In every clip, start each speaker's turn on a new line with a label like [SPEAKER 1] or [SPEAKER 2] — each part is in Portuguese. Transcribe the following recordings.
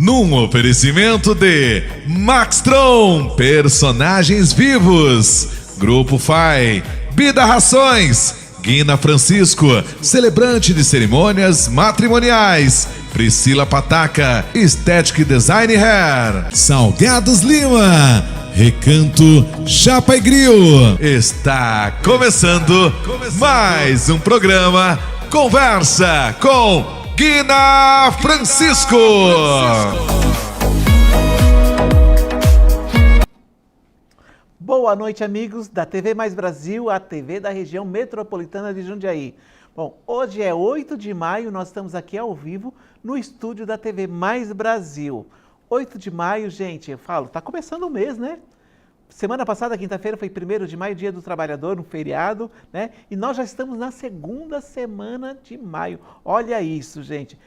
[SPEAKER 1] Num oferecimento de Maxtron, personagens vivos, Grupo FAI, Bida Rações, Guina Francisco, celebrante de cerimônias matrimoniais, Priscila Pataca, Estética e Design Hair, Salgados Lima, Recanto Chapa e Grill. Está começando mais um programa Conversa com Guina Francisco.
[SPEAKER 2] Boa noite, amigos da TV Mais Brasil, a TV da região metropolitana de Jundiaí. Bom, hoje é 8 de maio, nós estamos aqui ao vivo no estúdio da TV Mais Brasil. 8 de maio, gente, eu falo, tá começando o mês, né? Semana passada, quinta-feira, foi 1º de maio, Dia do Trabalhador, um feriado, né? E nós já estamos na segunda semana de maio. Olha isso, gente.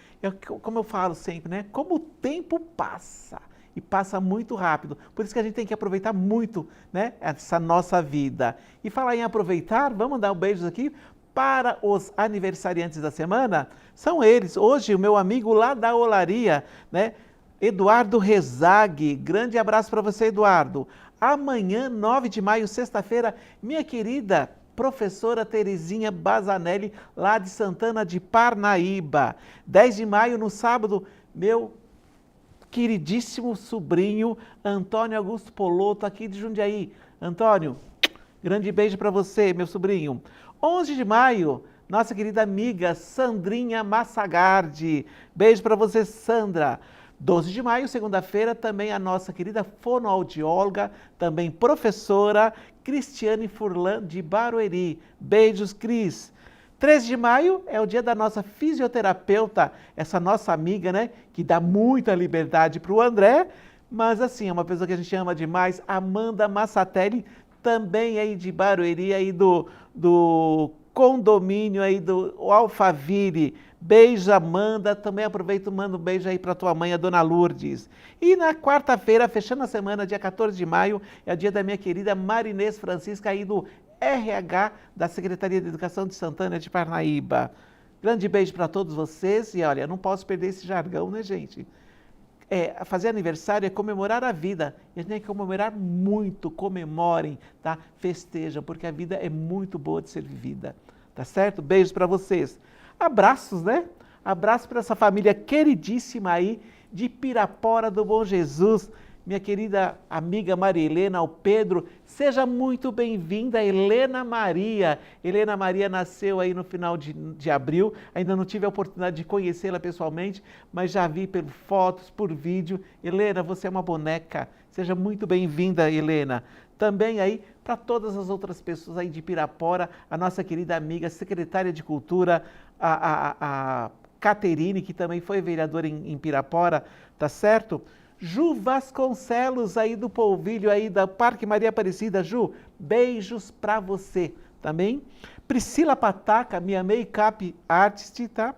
[SPEAKER 2] Como eu falo sempre, né? Como o tempo passa. E passa muito rápido. Por isso que a gente tem que aproveitar muito, né, essa nossa vida. E falar em aproveitar, vamos dar um beijo aqui para os aniversariantes da semana. São eles. Hoje, o meu amigo lá da Olaria, né? Eduardo Rezague. Grande abraço para você, Eduardo. Amanhã, 9 de maio, sexta-feira, minha querida professora Terezinha Bazanelli, lá de Santana de Parnaíba. 10 de maio, no sábado, meu queridíssimo sobrinho Antônio Augusto Poloto, aqui de Jundiaí. Antônio, grande beijo para você, meu sobrinho. 11 de maio, nossa querida amiga Sandrinha Massagardi. Beijo para você, Sandra. 12 de maio, segunda-feira, também a nossa querida fonoaudióloga, também professora, Cristiane Furlan, de Barueri. Beijos, Cris. 13 de maio é o dia da nossa fisioterapeuta, essa nossa amiga, né, que dá muita liberdade para o André, mas assim, é uma pessoa que a gente ama demais, Amanda Massatelli, também aí de Barueri, aí do condomínio aí do Alphaville. Beijo, Amanda. Também aproveito e mando um beijo aí para tua mãe, a dona Lourdes. E na quarta-feira, fechando a semana, dia 14 de maio, é o dia da minha querida Marinês Francisca, aí do RH da Secretaria de Educação de Santana de Parnaíba. Grande beijo para todos vocês. E olha, não posso perder esse jargão, né, gente? Fazer aniversário é comemorar a vida. E a gente tem que comemorar muito, comemorem, tá? Festejam, porque a vida é muito boa de ser vivida, tá certo? Beijos para vocês. Abraços, né? Abraço para essa família queridíssima aí de Pirapora do Bom Jesus. Minha querida amiga Maria Helena, o Pedro, seja muito bem-vinda, Helena Maria. Helena Maria nasceu aí no final de abril, ainda não tive a oportunidade de conhecê-la pessoalmente, mas já vi por fotos, por vídeo. Helena, você é uma boneca, seja muito bem-vinda, Helena. Também aí para todas as outras pessoas aí de Pirapora, a nossa querida amiga secretária de Cultura, a Caterine, que também foi vereadora em Pirapora, tá certo? Ju Vasconcelos, aí do Polvilho, aí da Parque Maria Aparecida. Ju, beijos para você também. Priscila Pataca, minha make-up artist, tá?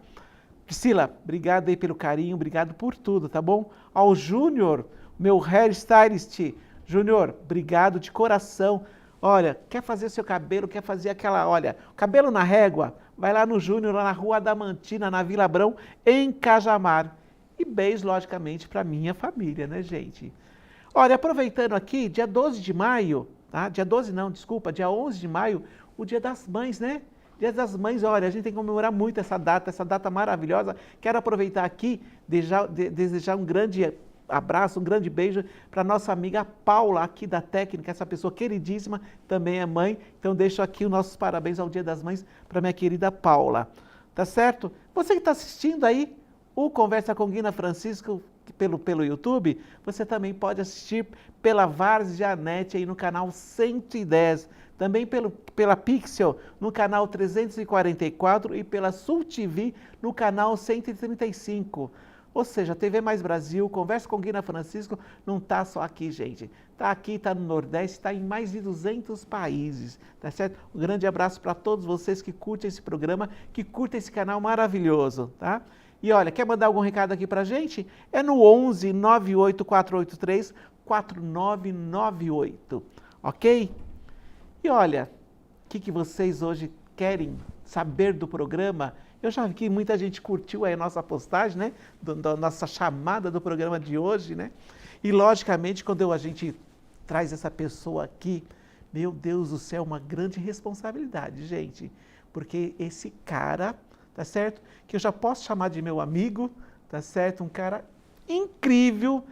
[SPEAKER 2] Priscila, obrigado aí pelo carinho, obrigado por tudo, tá bom? Ao Júnior, meu hairstylist. Júnior, obrigado de coração. Olha, quer fazer seu cabelo, quer fazer aquela, olha, cabelo na régua? Vai lá no Júnior, lá na Rua Adamantina, na Vila Abrão, em Cajamar. E beijo, logicamente, para minha família, né, gente? Olha, aproveitando aqui, dia 12 de maio, tá? Dia 12 não, desculpa, dia 11 de maio, o Dia das Mães, né? Dia das Mães, olha, a gente tem que comemorar muito essa data maravilhosa. Quero aproveitar aqui, desejar um grande abraço, um grande beijo para nossa amiga Paula, aqui da técnica, essa pessoa queridíssima, também é mãe. Então deixo aqui os nossos parabéns ao Dia das Mães para minha querida Paula, tá certo? Você que está assistindo aí o Conversa com Guina Francisco pelo YouTube, você também pode assistir pela Varzianet aí no canal 110, também pela Pixel no canal 344 e pela Sul TV no canal 135. Ou seja, TV Mais Brasil, Conversa com Guina Francisco, não está só aqui, gente. Está aqui, está no Nordeste, está em mais de 200 países, tá certo? Um grande abraço para todos vocês que curtem esse programa, que curtem esse canal maravilhoso, tá? E olha, quer mandar algum recado aqui para a gente? É no 11 98483 4998, ok? E olha, o que vocês hoje querem saber do programa? Eu já vi que muita gente curtiu aí a nossa postagem, né? Da nossa chamada do programa de hoje, né? E logicamente, quando a gente traz essa pessoa aqui, meu Deus do céu, uma grande responsabilidade, gente. Porque esse cara, tá certo? Que eu já posso chamar de meu amigo, tá certo? Um cara incrível.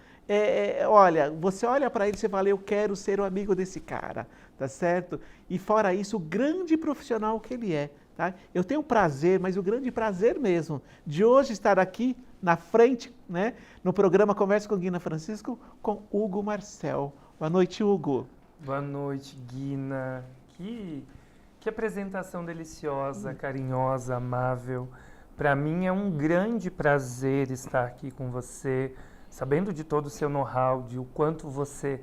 [SPEAKER 2] Olha, você olha para ele e você fala, eu quero ser o amigo desse cara, tá certo? E fora isso, o grande profissional que ele é, tá? Eu tenho o prazer, mas o grande prazer mesmo, de hoje estar aqui na frente, né? No programa Conversa com Guina Francisco, com Hugo Marcel. Boa noite, Hugo.
[SPEAKER 3] Boa noite, Guina. Que apresentação deliciosa, carinhosa, amável. Para mim é um grande prazer estar aqui com você, sabendo de todo o seu know-how, de o quanto você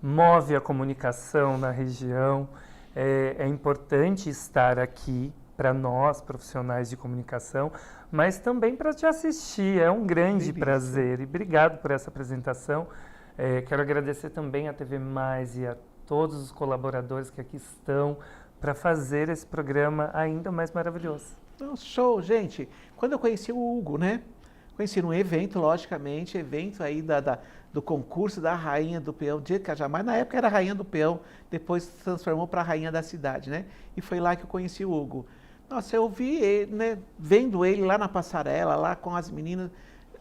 [SPEAKER 3] move a comunicação na região. É importante estar aqui para nós, profissionais de comunicação, mas também para te assistir. É um grande prazer e obrigado por essa apresentação. Quero agradecer também à TV Mais e a todos os colaboradores que aqui estão para fazer esse programa ainda mais maravilhoso.
[SPEAKER 2] Show, gente. Quando eu conheci o Hugo, né? Conheci num evento, logicamente, evento aí do concurso da Rainha do Peão de Cajamar. Na época era Rainha do Peão, depois se transformou para Rainha da Cidade, né? E foi lá que eu conheci o Hugo. Nossa, eu vi ele, né? Vendo ele lá na passarela, lá com as meninas.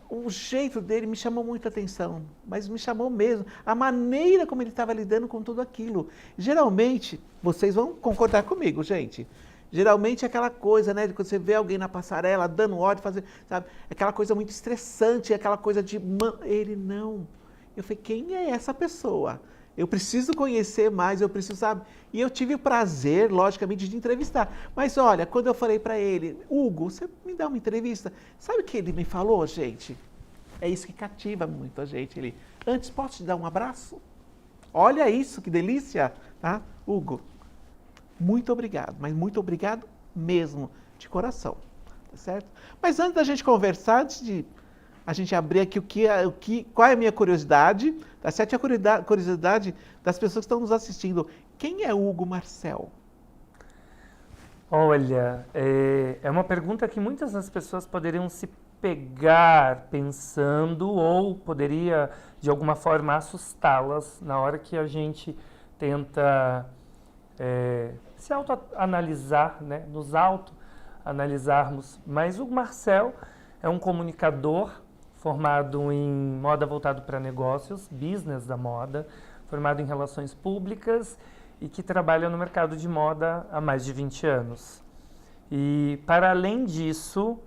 [SPEAKER 2] O jeito dele me chamou muita atenção, mas me chamou mesmo. A maneira como ele estava lidando com tudo aquilo. Geralmente, vocês vão concordar comigo, gente. Geralmente é aquela coisa, né, de quando você vê alguém na passarela dando ordem, fazer, sabe? Aquela coisa muito estressante, aquela coisa de... Ele não. Eu falei, quem é essa pessoa? Eu preciso conhecer mais, eu preciso, sabe? E eu tive o prazer, logicamente, de entrevistar. Mas olha, quando eu falei para ele, Hugo, você me dá uma entrevista? Sabe o que ele me falou, gente? É isso que cativa muito a gente. Ele, antes, posso te dar um abraço? Olha isso, que delícia, tá? Hugo, muito obrigado, mas muito obrigado mesmo, de coração, tá certo? Mas antes da gente conversar, antes de a gente abrir aqui qual é a minha curiosidade, tá certo? A curiosidade das pessoas que estão nos assistindo. Quem é Hugo Marcel?
[SPEAKER 3] Olha, é uma pergunta que muitas das pessoas poderiam se pegar pensando ou poderia, de alguma forma, assustá-las na hora que a gente tenta se autoanalisar, né? Nos autoanalisarmos. Mas o Marcel é um comunicador formado em moda voltado para negócios, business da moda, formado em relações públicas e que trabalha no mercado de moda há mais de 20 anos. E, para além disso,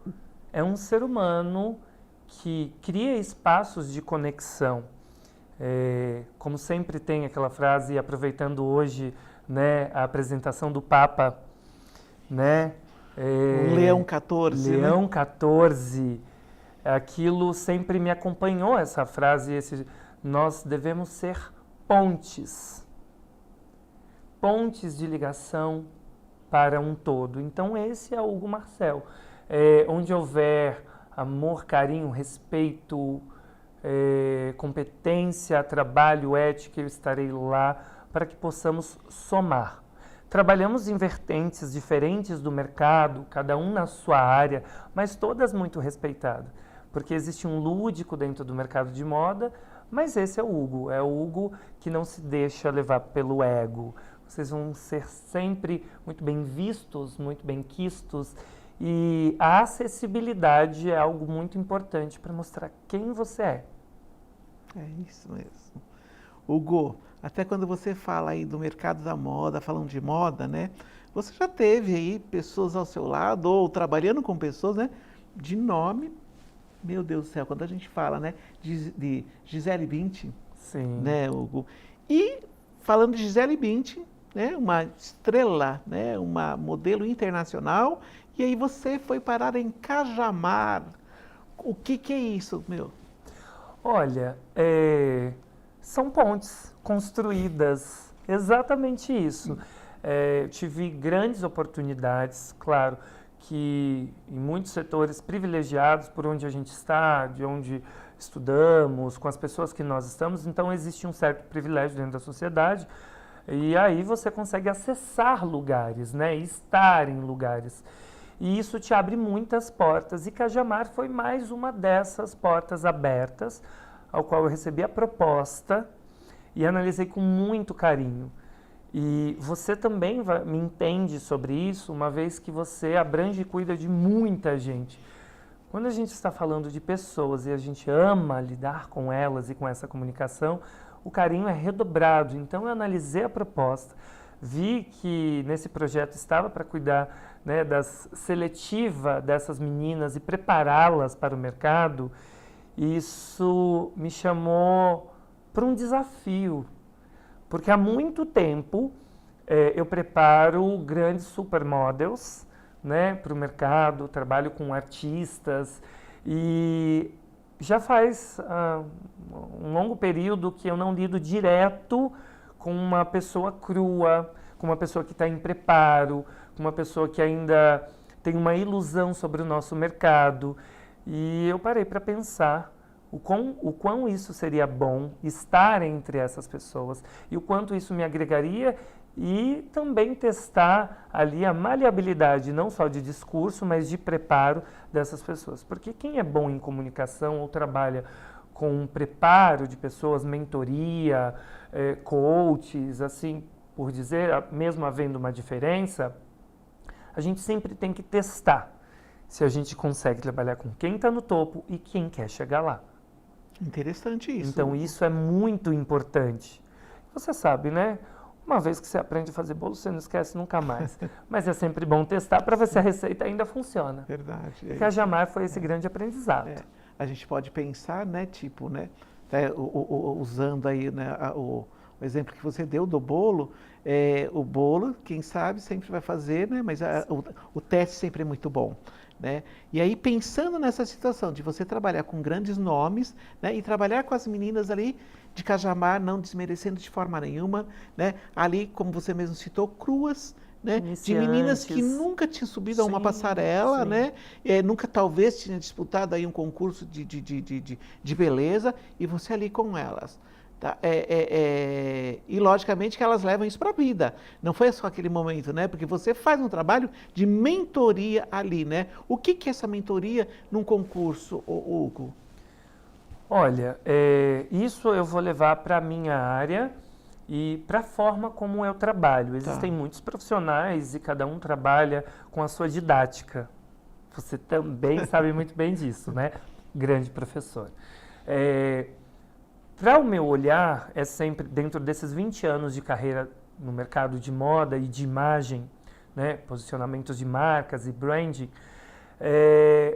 [SPEAKER 3] é um ser humano que cria espaços de conexão. Como sempre tem aquela frase, e aproveitando hoje, né, a apresentação do Papa, né?
[SPEAKER 2] Leão XIV.
[SPEAKER 3] Leão
[SPEAKER 2] né?
[SPEAKER 3] XIV. Aquilo sempre me acompanhou, essa frase, nós devemos ser pontes de ligação para um todo. Então esse é o Hugo Marcel. Onde houver amor, carinho, respeito, competência, trabalho, ética, eu estarei lá para que possamos somar. Trabalhamos em vertentes diferentes do mercado, cada um na sua área, mas todas muito respeitadas. Porque existe um lúdico dentro do mercado de moda, mas esse é o Hugo que não se deixa levar pelo ego. Vocês vão ser sempre muito bem vistos, muito bem quistos, e a acessibilidade é algo muito importante para mostrar quem você é.
[SPEAKER 2] É isso mesmo. Hugo, até quando você fala aí do mercado da moda, falando de moda, né? Você já teve aí pessoas ao seu lado, ou trabalhando com pessoas, né? De nome. Meu Deus do céu, quando a gente fala, né, de Gisele Bündchen,
[SPEAKER 3] Sim.
[SPEAKER 2] né, Hugo? E falando de Gisele Bündchen, né, uma estrela, né, uma modelo internacional, e aí você foi parar em Cajamar. O que é isso, meu?
[SPEAKER 3] Olha, são pontes construídas, exatamente isso. Tive grandes oportunidades, claro, que em muitos setores privilegiados por onde a gente está, de onde estudamos, com as pessoas que nós estamos, então existe um certo privilégio dentro da sociedade e aí você consegue acessar lugares, né, estar em lugares. E isso te abre muitas portas. E Cajamar foi mais uma dessas portas abertas, ao qual eu recebi a proposta e analisei com muito carinho. E você também me entende sobre isso, uma vez que você abrange e cuida de muita gente. Quando a gente está falando de pessoas e a gente ama lidar com elas e com essa comunicação, o carinho é redobrado. Então eu analisei a proposta, vi que nesse projeto estava para cuidar, né, seletiva dessas meninas e prepará-las para o mercado. E isso me chamou para um desafio, porque há muito tempo eu preparo grandes supermodels, né, para o mercado, trabalho com artistas e já faz um longo período que eu não lido direto com uma pessoa crua, com uma pessoa que está em preparo, com uma pessoa que ainda tem uma ilusão sobre o nosso mercado. E eu parei para pensar o quão isso seria bom estar entre essas pessoas e o quanto isso me agregaria e também testar ali a maleabilidade, não só de discurso, mas de preparo dessas pessoas. Porque quem é bom em comunicação ou trabalha com um preparo de pessoas, mentoria, coaches, assim por dizer, mesmo havendo uma diferença, a gente sempre tem que testar se a gente consegue trabalhar com quem está no topo e quem quer chegar lá.
[SPEAKER 2] Interessante isso.
[SPEAKER 3] Então isso é muito importante. Você sabe, né? Uma vez que você aprende a fazer bolo, você não esquece nunca mais. Mas é sempre bom testar para ver se a receita ainda funciona.
[SPEAKER 2] Verdade.
[SPEAKER 3] E Cajamar foi esse grande aprendizado.
[SPEAKER 2] A gente pode pensar, né, tipo, né, usando aí, né, o exemplo que você deu do bolo, o bolo, quem sabe, sempre vai fazer, né, mas o teste sempre é muito bom. Né? E aí pensando nessa situação de você trabalhar com grandes nomes, né, e trabalhar com as meninas ali de Cajamar, não desmerecendo de forma nenhuma, né, ali como você mesmo citou, cruas, né, de meninas que nunca tinham subido a uma passarela, né, nunca talvez tinha disputado aí um concurso de beleza e você ali com elas. Tá? E logicamente que elas levam isso para a vida, não foi só aquele momento, né? Porque você faz um trabalho de mentoria ali, né? O que é essa mentoria num concurso, Hugo?
[SPEAKER 3] Olha, isso eu vou levar para a minha área e para a forma como eu trabalho. Existem muitos profissionais e cada um trabalha com a sua didática. Você também sabe muito bem disso, né? Grande professor. Para o meu olhar, é sempre dentro desses 20 anos de carreira no mercado de moda e de imagem, né, posicionamentos de marcas e branding,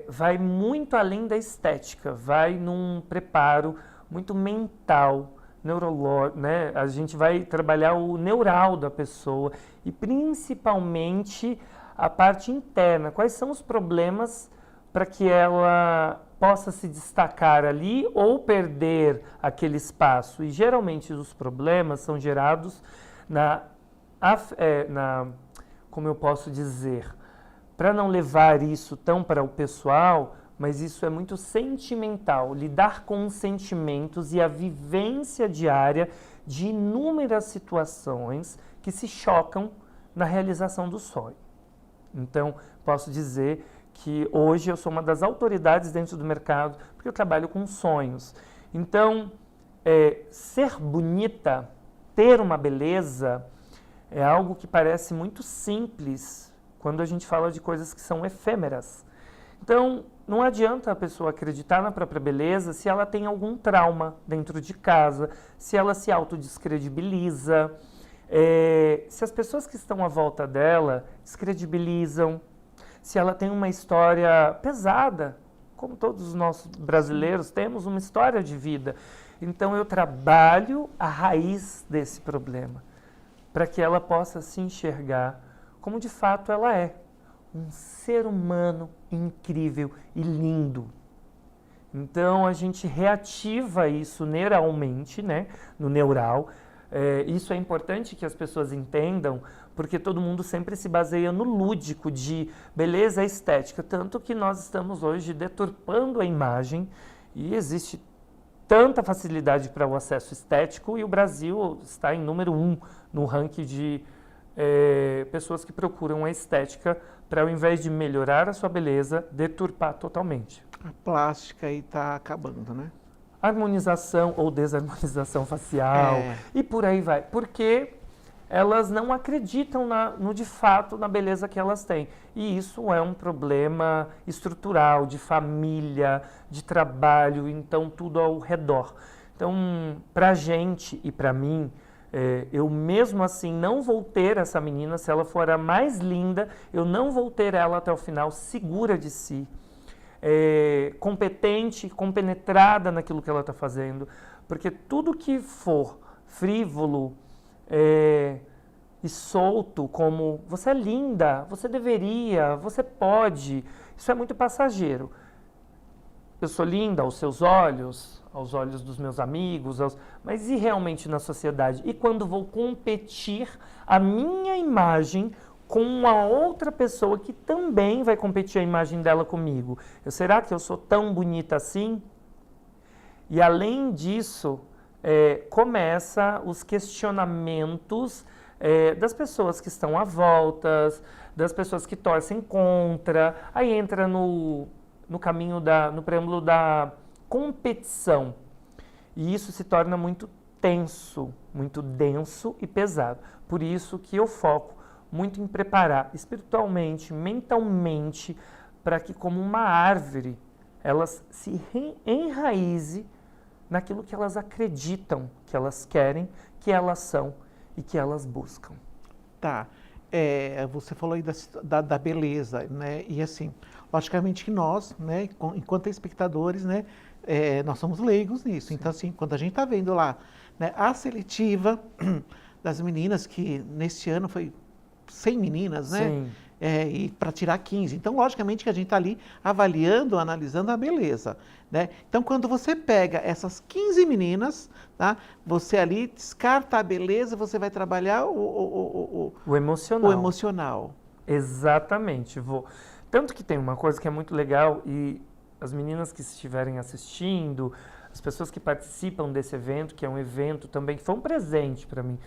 [SPEAKER 3] vai muito além da estética, vai num preparo muito mental, neurológico, né? A gente vai trabalhar o neural da pessoa e principalmente a parte interna. Quais são os problemas para que ela possa se destacar ali ou perder aquele espaço. E geralmente os problemas são gerados como eu posso dizer, para não levar isso tão para o pessoal, mas isso é muito sentimental, lidar com os sentimentos e a vivência diária de inúmeras situações que se chocam na realização do sonho. Então, posso dizer que hoje eu sou uma das autoridades dentro do mercado, porque eu trabalho com sonhos. Então, ser bonita, ter uma beleza, é algo que parece muito simples quando a gente fala de coisas que são efêmeras. Então, não adianta a pessoa acreditar na própria beleza se ela tem algum trauma dentro de casa, se ela se autodescredibiliza, se as pessoas que estão à volta dela descredibilizam, se ela tem uma história pesada, como todos nós brasileiros temos uma história de vida. Então eu trabalho a raiz desse problema, para que ela possa se enxergar como de fato ela é, um ser humano incrível e lindo. Então a gente reativa isso neuralmente, né, no neural. Isso é importante que as pessoas entendam, porque todo mundo sempre se baseia no lúdico de beleza estética, tanto que nós estamos hoje deturpando a imagem e existe tanta facilidade para o acesso estético e o Brasil está em número 1 no ranking de pessoas que procuram a estética para, ao invés de melhorar a sua beleza, deturpar totalmente.
[SPEAKER 2] A plástica aí tá acabando, né?
[SPEAKER 3] Harmonização ou desarmonização facial e por aí vai. Porque elas não acreditam de fato na beleza que elas têm. E isso é um problema estrutural, de família, de trabalho, então tudo ao redor. Então, pra gente e pra mim, eu mesmo assim não vou ter essa menina, se ela for a mais linda, eu não vou ter ela até o final segura de si, competente, compenetrada naquilo que ela está fazendo, porque tudo que for frívolo e solto, como você é linda, você deveria, você pode, isso é muito passageiro. Eu sou linda aos seus olhos, aos olhos dos meus amigos, mas e realmente na sociedade? E quando vou competir a minha imagem com uma outra pessoa que também vai competir a imagem dela comigo? Será que eu sou tão bonita assim? E além disso, começa os questionamentos das pessoas que estão à volta, das pessoas que torcem contra, aí entra no caminho, no preâmbulo da competição. E isso se torna muito tenso, muito denso e pesado. Por isso que eu foco muito em preparar espiritualmente, mentalmente, para que como uma árvore, elas se enraize naquilo que elas acreditam, que elas querem, que elas são e que elas buscam.
[SPEAKER 2] Tá. Você falou aí da beleza, né? E assim, logicamente que nós, né, enquanto espectadores, né, nós somos leigos nisso. Sim. Então, assim, quando a gente está vendo lá, né, a seletiva das meninas, que neste ano foi 100 meninas, né?
[SPEAKER 3] Sim.
[SPEAKER 2] E para tirar 15. Então, logicamente que a gente está ali avaliando, analisando a beleza, né? Então, quando você pega essas 15 meninas, tá? Você ali descarta a beleza, você vai trabalhar o
[SPEAKER 3] emocional.
[SPEAKER 2] O emocional.
[SPEAKER 3] Exatamente. Tanto que tem uma coisa que é muito legal, e as meninas que estiverem assistindo, as pessoas que participam desse evento, que é um evento também que foi um presente para mim,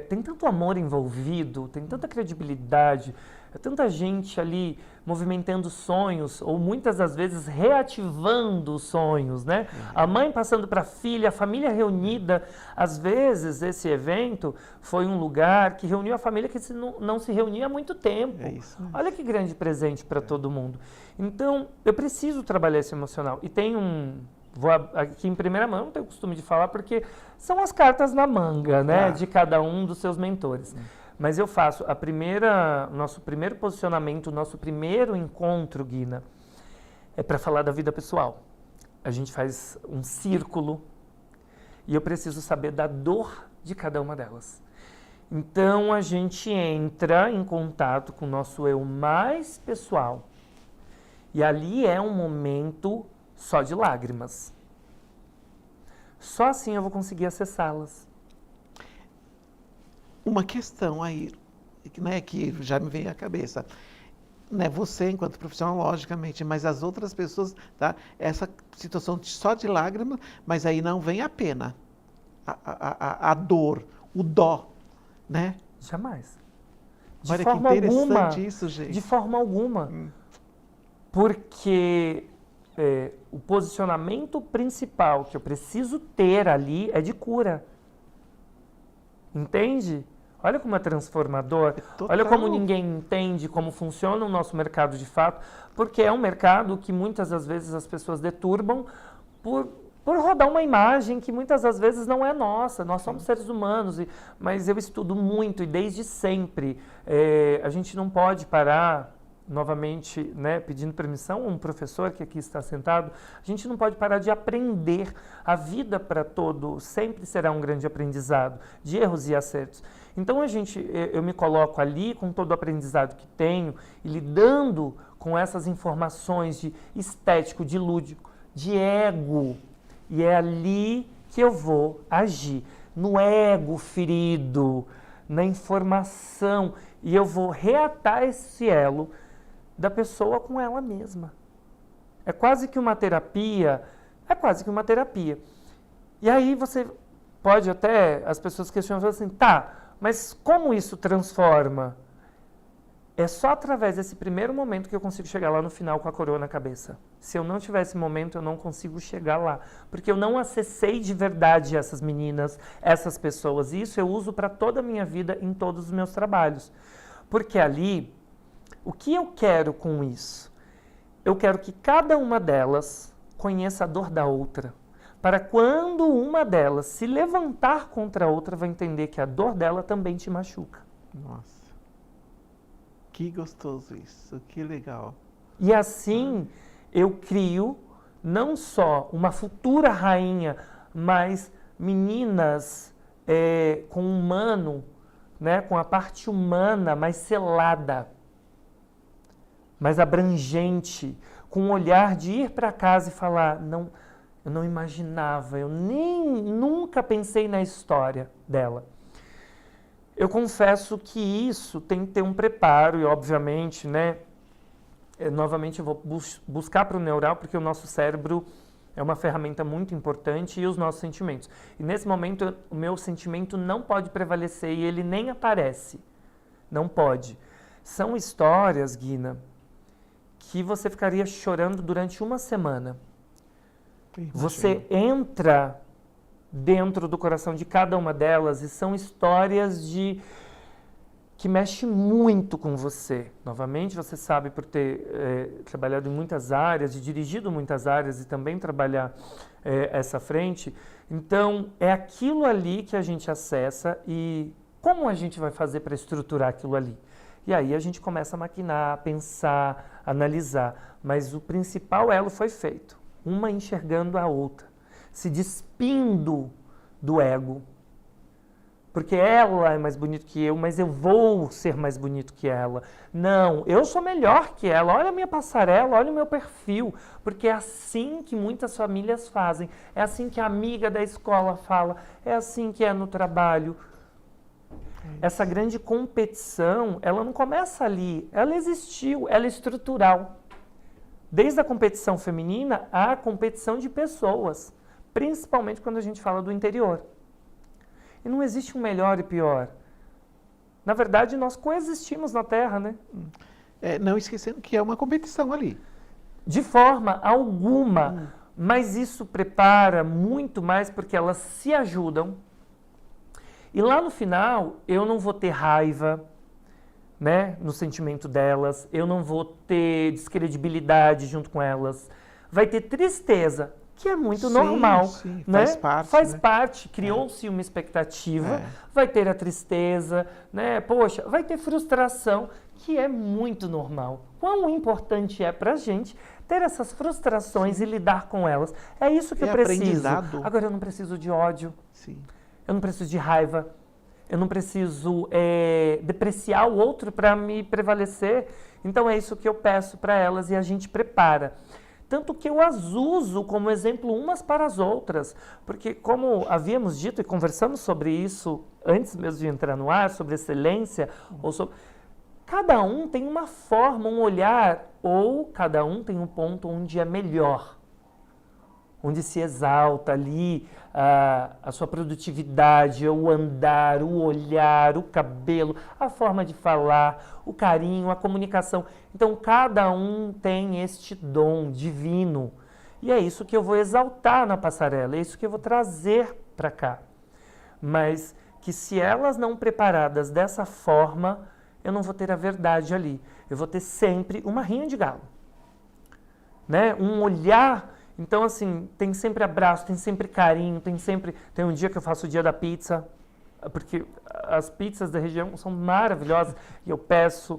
[SPEAKER 3] tem tanto amor envolvido, tem tanta credibilidade, tanta gente ali movimentando sonhos, ou muitas das vezes reativando sonhos, né? A mãe passando para a filha, a família reunida. Às vezes, esse evento foi um lugar que reuniu a família que não se reunia há muito tempo.
[SPEAKER 2] É isso mesmo.
[SPEAKER 3] Olha que grande presente para todo mundo. Então, eu preciso trabalhar esse emocional. E tem vou aqui em primeira mão, não tenho costume de falar, porque são as cartas na manga, né, de cada um dos seus mentores. Mas eu faço nosso primeiro posicionamento, nosso primeiro encontro, Guina, é para falar da vida pessoal. A gente faz um círculo e eu preciso saber da dor de cada uma delas. Então a gente entra em contato com o nosso eu mais pessoal. E ali é um momento só de lágrimas. Só assim eu vou conseguir acessá-las.
[SPEAKER 2] Uma questão aí, né, que já me veio à cabeça, né, você enquanto profissional, logicamente, mas as outras pessoas, tá? Essa situação só de lágrimas, mas aí não vem a pena, a dor, o dó, né?
[SPEAKER 3] Jamais.
[SPEAKER 2] Olha que interessante isso, gente.
[SPEAKER 3] De forma alguma. Porque o posicionamento principal que eu preciso ter ali é de cura. Entende? Olha como é transformador, olha como ninguém entende como funciona o nosso mercado de fato, porque é um mercado que muitas das vezes as pessoas deturbam por rodar uma imagem que muitas das vezes não é nossa. Nós somos seres humanos, mas eu estudo muito e desde sempre a gente não pode parar, novamente, né, pedindo permissão a um professor que aqui está sentado, a gente não pode parar de aprender. A vida para todo sempre será um grande aprendizado, de erros e acertos. Então eu me coloco ali com todo o aprendizado que tenho e lidando com essas informações de estético, de lúdico, de ego. E é ali que eu vou agir, no ego ferido, na informação. E eu vou reatar esse elo da pessoa com ela mesma. É quase que uma terapia. E aí você pode até, as pessoas questionam assim, tá, mas como isso transforma? é só através desse primeiro momento que eu consigo chegar lá no final com a coroa na cabeça. Se eu não tiver esse momento, eu não consigo chegar lá. Porque eu não acessei de verdade essas meninas, essas pessoas. E isso eu uso para toda a minha vida, em todos os meus trabalhos. Porque ali, o que eu quero com isso? Eu quero que cada uma delas conheça a dor da outra. Para quando uma delas se levantar contra a outra, vai entender que a dor dela também te machuca.
[SPEAKER 2] Nossa. Que gostoso isso, que legal.
[SPEAKER 3] E assim eu crio não só uma futura rainha, mas meninas com humano, né, com a parte humana mais selada, mais abrangente, com um olhar de ir para casa e falar, não, eu não imaginava, eu nunca pensei na história dela. Eu confesso que isso tem que ter um preparo e, obviamente, né, novamente eu vou buscar para o neural, porque o nosso cérebro é uma ferramenta muito importante e os nossos sentimentos. E nesse momento o meu sentimento não pode prevalecer e ele nem aparece. Não pode. São histórias, Guina, que você ficaria chorando durante uma semana. Você entra dentro do coração de cada uma delas e são histórias que mexem muito com você. Novamente, você sabe por ter trabalhado em muitas áreas e dirigido muitas áreas e também trabalhar essa frente. Então, é aquilo ali que a gente acessa e como a gente vai fazer para estruturar aquilo ali? E aí a gente começa a maquinar, pensar, analisar. Mas o principal elo foi feito. Uma enxergando a outra. Se despindo do ego, porque ela é mais bonita que eu, mas eu vou ser mais bonito que ela. Não, eu sou melhor que ela, olha a minha passarela, olha o meu perfil, porque é assim que muitas famílias fazem, é assim que a amiga da escola fala, é assim que é no trabalho. Essa grande competição, ela não começa ali, ela existiu, ela é estrutural. Desde a competição feminina à competição de pessoas. Principalmente quando a gente fala do interior. E não existe um melhor e pior. Na verdade, nós coexistimos na Terra, né?
[SPEAKER 2] Não esquecendo que é uma competição ali.
[SPEAKER 3] De forma alguma. Mas isso prepara muito mais porque elas se ajudam. E lá no final, eu não vou ter raiva, né, no sentimento delas. Eu não vou ter descredibilidade junto com elas. Vai ter tristeza. Que é muito normal,
[SPEAKER 2] sim,
[SPEAKER 3] né?
[SPEAKER 2] Faz parte.
[SPEAKER 3] Faz
[SPEAKER 2] né?
[SPEAKER 3] parte, criou-se uma expectativa, vai ter a tristeza, né? Poxa, vai ter frustração, que é muito normal. Quão importante é pra gente ter essas frustrações e lidar com elas. É isso que eu preciso.
[SPEAKER 2] Aprendizado.
[SPEAKER 3] Agora, eu não preciso de ódio,
[SPEAKER 2] Sim.
[SPEAKER 3] eu não preciso de raiva, eu não preciso depreciar o outro para me prevalecer. Então, é isso que eu peço para elas e a gente prepara. Tanto que eu as uso como exemplo umas para as outras, porque como havíamos dito e conversamos sobre isso antes mesmo de entrar no ar, sobre excelência, ou sobre... cada um tem uma forma, um olhar, ou cada um tem um ponto onde é melhor, onde se exalta ali a sua produtividade, o andar, o olhar, o cabelo, a forma de falar, o carinho, a comunicação. Então, cada um tem este dom divino. E é isso que eu vou exaltar na passarela, é isso que eu vou trazer para cá. Mas que se elas não preparadas dessa forma, eu não vou ter a verdade ali. Eu vou ter sempre uma rinha de galo, né? Um olhar. Então, assim, tem sempre abraço, tem sempre carinho, tem um dia que eu faço o dia da pizza, porque as pizzas da região são maravilhosas, e eu peço,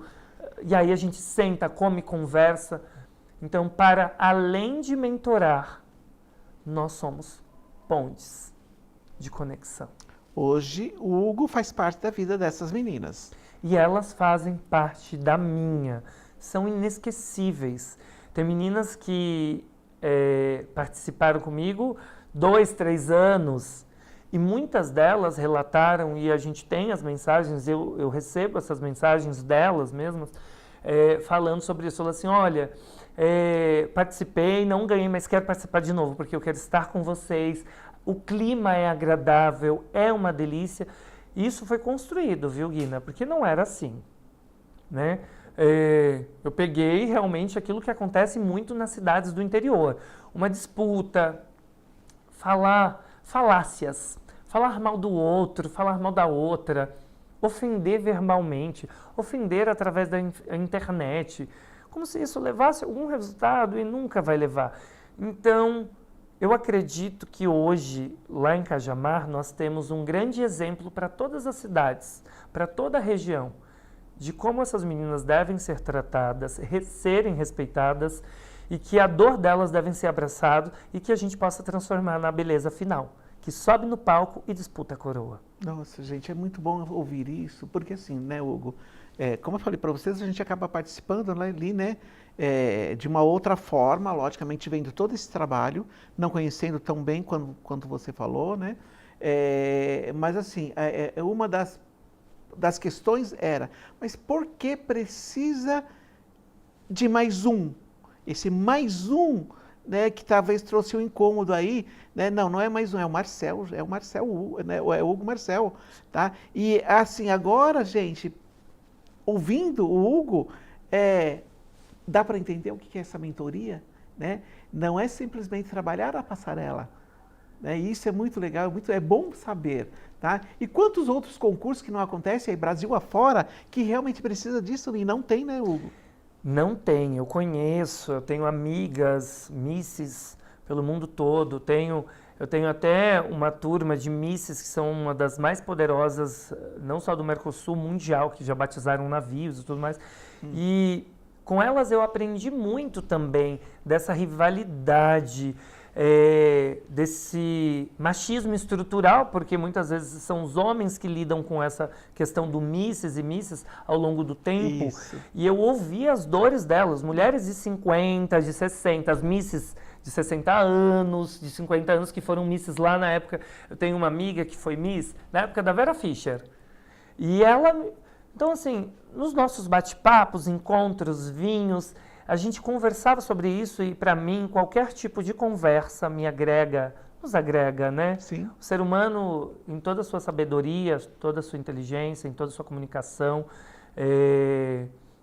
[SPEAKER 3] e aí a gente senta, come, conversa. Então, para além de mentorar, nós somos pontes de conexão.
[SPEAKER 2] Hoje, o Hugo faz parte da vida dessas meninas.
[SPEAKER 3] E elas fazem parte da minha, são inesquecíveis. Tem meninas que participaram comigo 2, 3 anos e muitas delas relataram, e a gente tem as mensagens, eu recebo essas mensagens delas mesmas, falando sobre isso. Falando assim, olha, participei, não ganhei, mas quero participar de novo, porque eu quero estar com vocês, o clima é agradável, é uma delícia. Isso foi construído, viu, Guina? Porque não era assim, né? eu peguei realmente aquilo que acontece muito nas cidades do interior. Uma disputa, falácias, falar mal do outro, falar mal da outra, ofender verbalmente, ofender através da internet, como se isso levasse algum resultado e nunca vai levar. Então, eu acredito que hoje, lá em Cajamar, nós temos um grande exemplo para todas as cidades, para toda a região, de como essas meninas devem ser tratadas, serem respeitadas e que a dor delas deve ser abraçada e que a gente possa transformar na beleza final, que sobe no palco e disputa a coroa.
[SPEAKER 2] Nossa, gente, é muito bom ouvir isso, porque assim, né, Hugo, como eu falei para vocês, a gente acaba participando ali, né, de uma outra forma, logicamente vendo todo esse trabalho, não conhecendo tão bem quanto você falou, né, mas assim, uma das questões era, mas por que precisa de mais um? Esse mais um, né, que talvez trouxe um incômodo aí, né? Não é mais um, é o Marcel, né, é o Hugo Marcel, tá? E assim, agora, gente, ouvindo o Hugo, dá para entender o que é essa mentoria, né? Não é simplesmente trabalhar a passarela, né? E isso é muito legal, é bom saber, tá? E quantos outros concursos que não acontecem aí, Brasil afora, que realmente precisa disso e não tem, né, Hugo?
[SPEAKER 3] Não tem, eu conheço, eu tenho amigas, misses pelo mundo todo, eu tenho até uma turma de misses que são uma das mais poderosas, não só do Mercosul, mundial, que já batizaram navios e tudo mais. E com elas eu aprendi muito também dessa rivalidade, desse machismo estrutural, porque muitas vezes são os homens que lidam com essa questão do misses e misses ao longo do tempo.
[SPEAKER 2] Isso.
[SPEAKER 3] E eu ouvi as dores delas, mulheres de 50, de 60, as misses de 60 anos, de 50 anos que foram misses lá na época. Eu tenho uma amiga que foi miss na época da Vera Fischer. E ela... Então, assim, nos nossos bate-papos, encontros, vinhos, a gente conversava sobre isso e, para mim, qualquer tipo de conversa nos agrega, né?
[SPEAKER 2] Sim.
[SPEAKER 3] O ser humano, em toda a sua sabedoria, toda a sua inteligência, em toda a sua comunicação,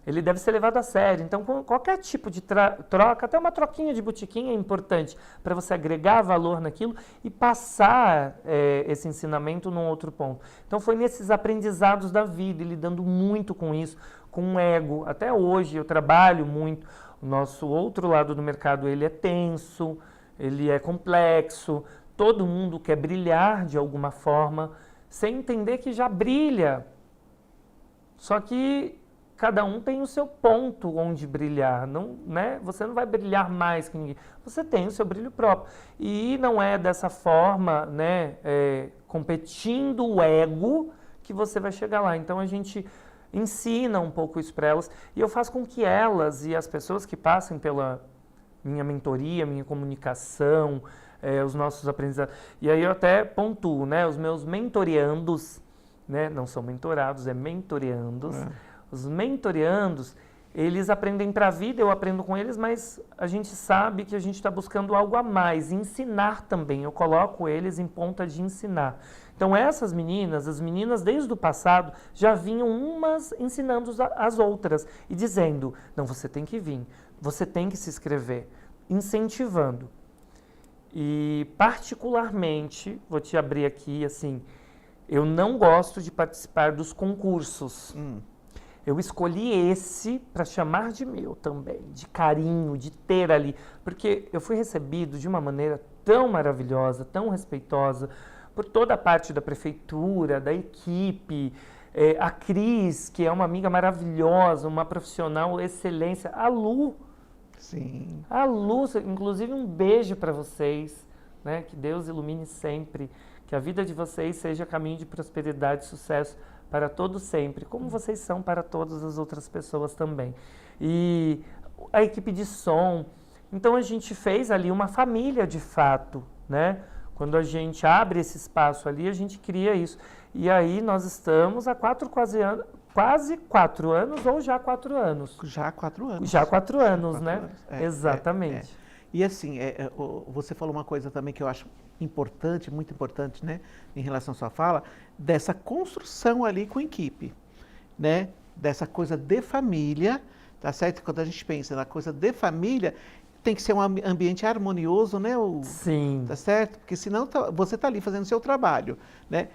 [SPEAKER 3] ele deve ser levado a sério. Então, qualquer tipo de troca, até uma troquinha de botiquim é importante para você agregar valor naquilo e passar esse ensinamento num outro ponto. Então, foi nesses aprendizados da vida e lidando muito com isso, com o ego. Até hoje eu trabalho muito. O nosso outro lado do mercado, ele é tenso, ele é complexo. Todo mundo quer brilhar de alguma forma, sem entender que já brilha. Só que cada um tem o seu ponto onde brilhar, não, né? Você não vai brilhar mais que ninguém. Você tem o seu brilho próprio. E não é dessa forma, né, competindo o ego, que você vai chegar lá. Então a gente ensina um pouco isso para elas e eu faço com que elas e as pessoas que passem pela minha mentoria, minha comunicação, os nossos aprendizados. E aí eu até pontuo, né, os meus mentoreandos, né, não são mentorados, é mentoreandos. Os mentoreandos, eles aprendem para a vida, eu aprendo com eles, mas a gente sabe que a gente está buscando algo a mais, ensinar também. Eu coloco eles em ponta de ensinar. Então essas meninas, as meninas desde o passado, já vinham umas ensinando as outras e dizendo, não, você tem que vir, você tem que se inscrever, incentivando. E particularmente, vou te abrir aqui, assim, eu não gosto de participar dos concursos. Eu escolhi esse para chamar de meu também, de carinho, de ter ali, porque eu fui recebido de uma maneira tão maravilhosa, tão respeitosa, por toda a parte da prefeitura, da equipe, a Cris, que é uma amiga maravilhosa, uma profissional excelência, a Lu.
[SPEAKER 2] Sim.
[SPEAKER 3] A Lu, inclusive um beijo para vocês, né? Que Deus ilumine sempre, que a vida de vocês seja caminho de prosperidade e sucesso para todos sempre, como vocês são para todas as outras pessoas também. E a equipe de som, então a gente fez ali uma família de fato, né? Quando a gente abre esse espaço ali, a gente cria isso. E aí nós estamos há quase 4 anos ou já 4 anos?
[SPEAKER 2] Já há 4 anos.
[SPEAKER 3] Já há 4 anos,
[SPEAKER 2] Já há 4
[SPEAKER 3] né?
[SPEAKER 2] anos.
[SPEAKER 3] Exatamente.
[SPEAKER 2] E assim, você falou uma coisa também que eu acho importante, muito importante, né, em relação à sua fala, dessa construção ali com a equipe, né? dessa coisa de família, tá certo? Quando a gente pensa na coisa de família, tem que ser um ambiente harmonioso, né?
[SPEAKER 3] Sim.
[SPEAKER 2] Tá certo? Porque senão você está ali fazendo o seu trabalho, né?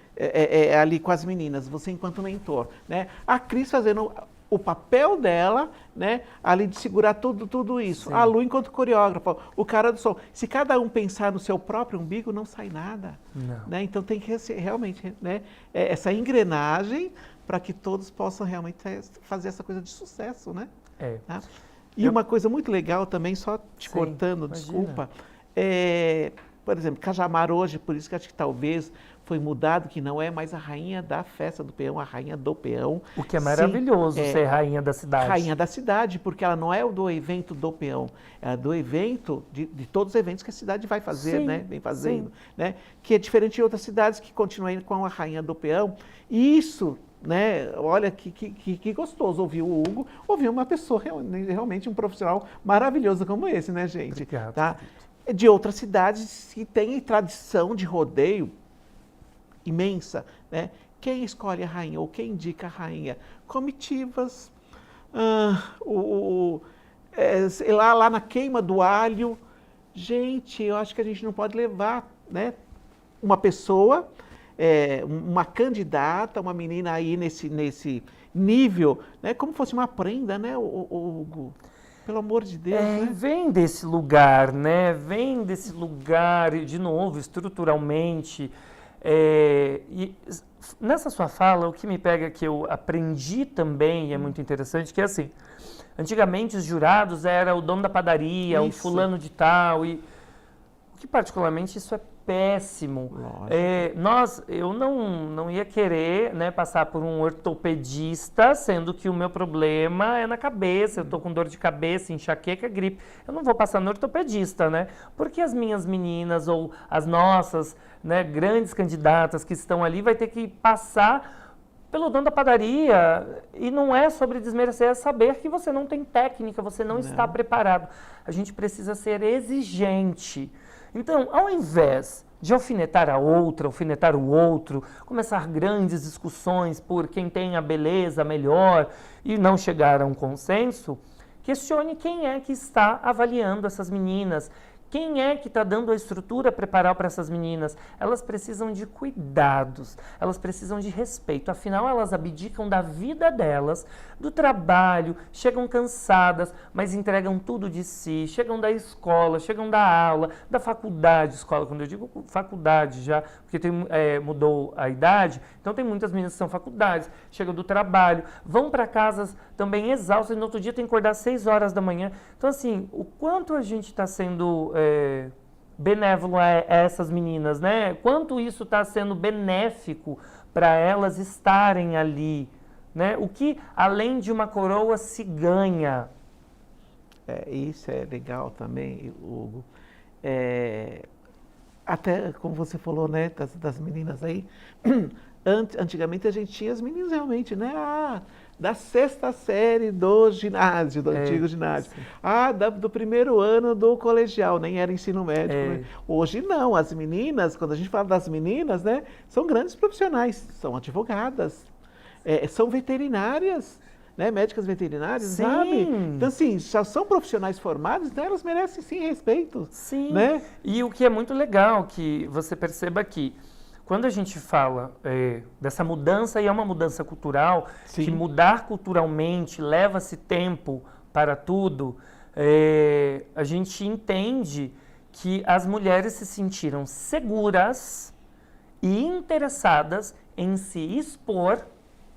[SPEAKER 2] Ali com as meninas, você enquanto mentor, né? A Cris fazendo o papel dela, né? Ali de segurar tudo isso. Sim. A Lu enquanto coreógrafa, o cara do som. Se cada um pensar no seu próprio umbigo, não sai nada.
[SPEAKER 3] Não.
[SPEAKER 2] Né? Então tem que realmente, né? Essa engrenagem para que todos possam realmente fazer essa coisa de sucesso, né? Tá? E uma coisa muito legal também, só te cortando, imagina. Desculpa, por exemplo, Cajamar hoje, por isso que acho que talvez foi mudado, que não é mais a rainha da festa do peão, a rainha do peão.
[SPEAKER 3] O que é maravilhoso ser rainha da cidade.
[SPEAKER 2] Rainha da cidade, porque ela não é do evento do peão, é do evento, de todos os eventos que a cidade vai fazer, né? Vem fazendo, né? Que é diferente de outras cidades que continuam com a rainha do peão. E isso, né? Olha que gostoso ouvir o Hugo, ouvir uma pessoa realmente um profissional maravilhoso como esse, né, gente?
[SPEAKER 3] Obrigado.
[SPEAKER 2] Tá? De outras cidades que têm tradição de rodeio imensa, né? Quem escolhe a rainha ou quem indica a rainha? Comitivas, sei lá na queima do alho. Gente, eu acho que a gente não pode levar, né, uma pessoa, uma candidata, uma menina aí nesse nível, né, como fosse uma prenda, né, Hugo? Pelo amor de Deus, né?
[SPEAKER 3] Vem desse lugar, né? Vem desse lugar, de novo, estruturalmente. E nessa sua fala, o que me pega que eu aprendi também, e é muito interessante, que é assim, antigamente os jurados era o dono da padaria, o fulano de tal, e o que particularmente isso é péssimo. Eu não ia querer, né, passar por um ortopedista, sendo que o meu problema é na cabeça, eu estou com dor de cabeça, enxaqueca, gripe. Eu não vou passar no ortopedista, né? Porque as minhas meninas ou as nossas, né, grandes candidatas que estão ali vai ter que passar pelo dono da padaria, e não é sobre desmerecer, é saber que você não tem técnica, você não está preparado. A gente precisa ser exigente. Então, ao invés de alfinetar a outra, alfinetar o outro, começar grandes discussões por quem tem a beleza melhor e não chegar a um consenso, questione quem é que está avaliando essas meninas. Quem é que está dando a estrutura preparar para essas meninas? Elas precisam de cuidados, elas precisam de respeito. Afinal, elas abdicam da vida delas, do trabalho, chegam cansadas, mas entregam tudo de si. Chegam da escola, chegam da aula, da faculdade. Escola, quando eu digo faculdade já, porque mudou a idade, então tem muitas meninas que são faculdades, chegam do trabalho, vão para casas também exaustas, e no outro dia tem que acordar às 6 horas da manhã. Então, assim, o quanto a gente está sendo benévolo a essas meninas, né? Quanto isso está sendo benéfico para elas estarem ali, né? O que, além de uma coroa, se ganha.
[SPEAKER 2] Isso é legal também, Hugo. Até como você falou, né, das meninas aí, antigamente a gente tinha as meninas realmente, né? Da 6ª série do ginásio, do antigo ginásio. Sim. Do primeiro ano do colegial, nem era ensino médio. Né? Hoje não, as meninas, quando a gente fala das meninas, né, são grandes profissionais, são advogadas, são veterinárias, né, médicas veterinárias,
[SPEAKER 3] sim,
[SPEAKER 2] sabe? Então, assim, já são profissionais formados, então elas merecem sim respeito.
[SPEAKER 3] Sim,
[SPEAKER 2] né?
[SPEAKER 3] E o que é muito legal, que você perceba que quando a gente fala dessa mudança, e é uma mudança cultural, sim, que mudar culturalmente leva-se tempo para tudo, a gente entende que as mulheres se sentiram seguras e interessadas em se expor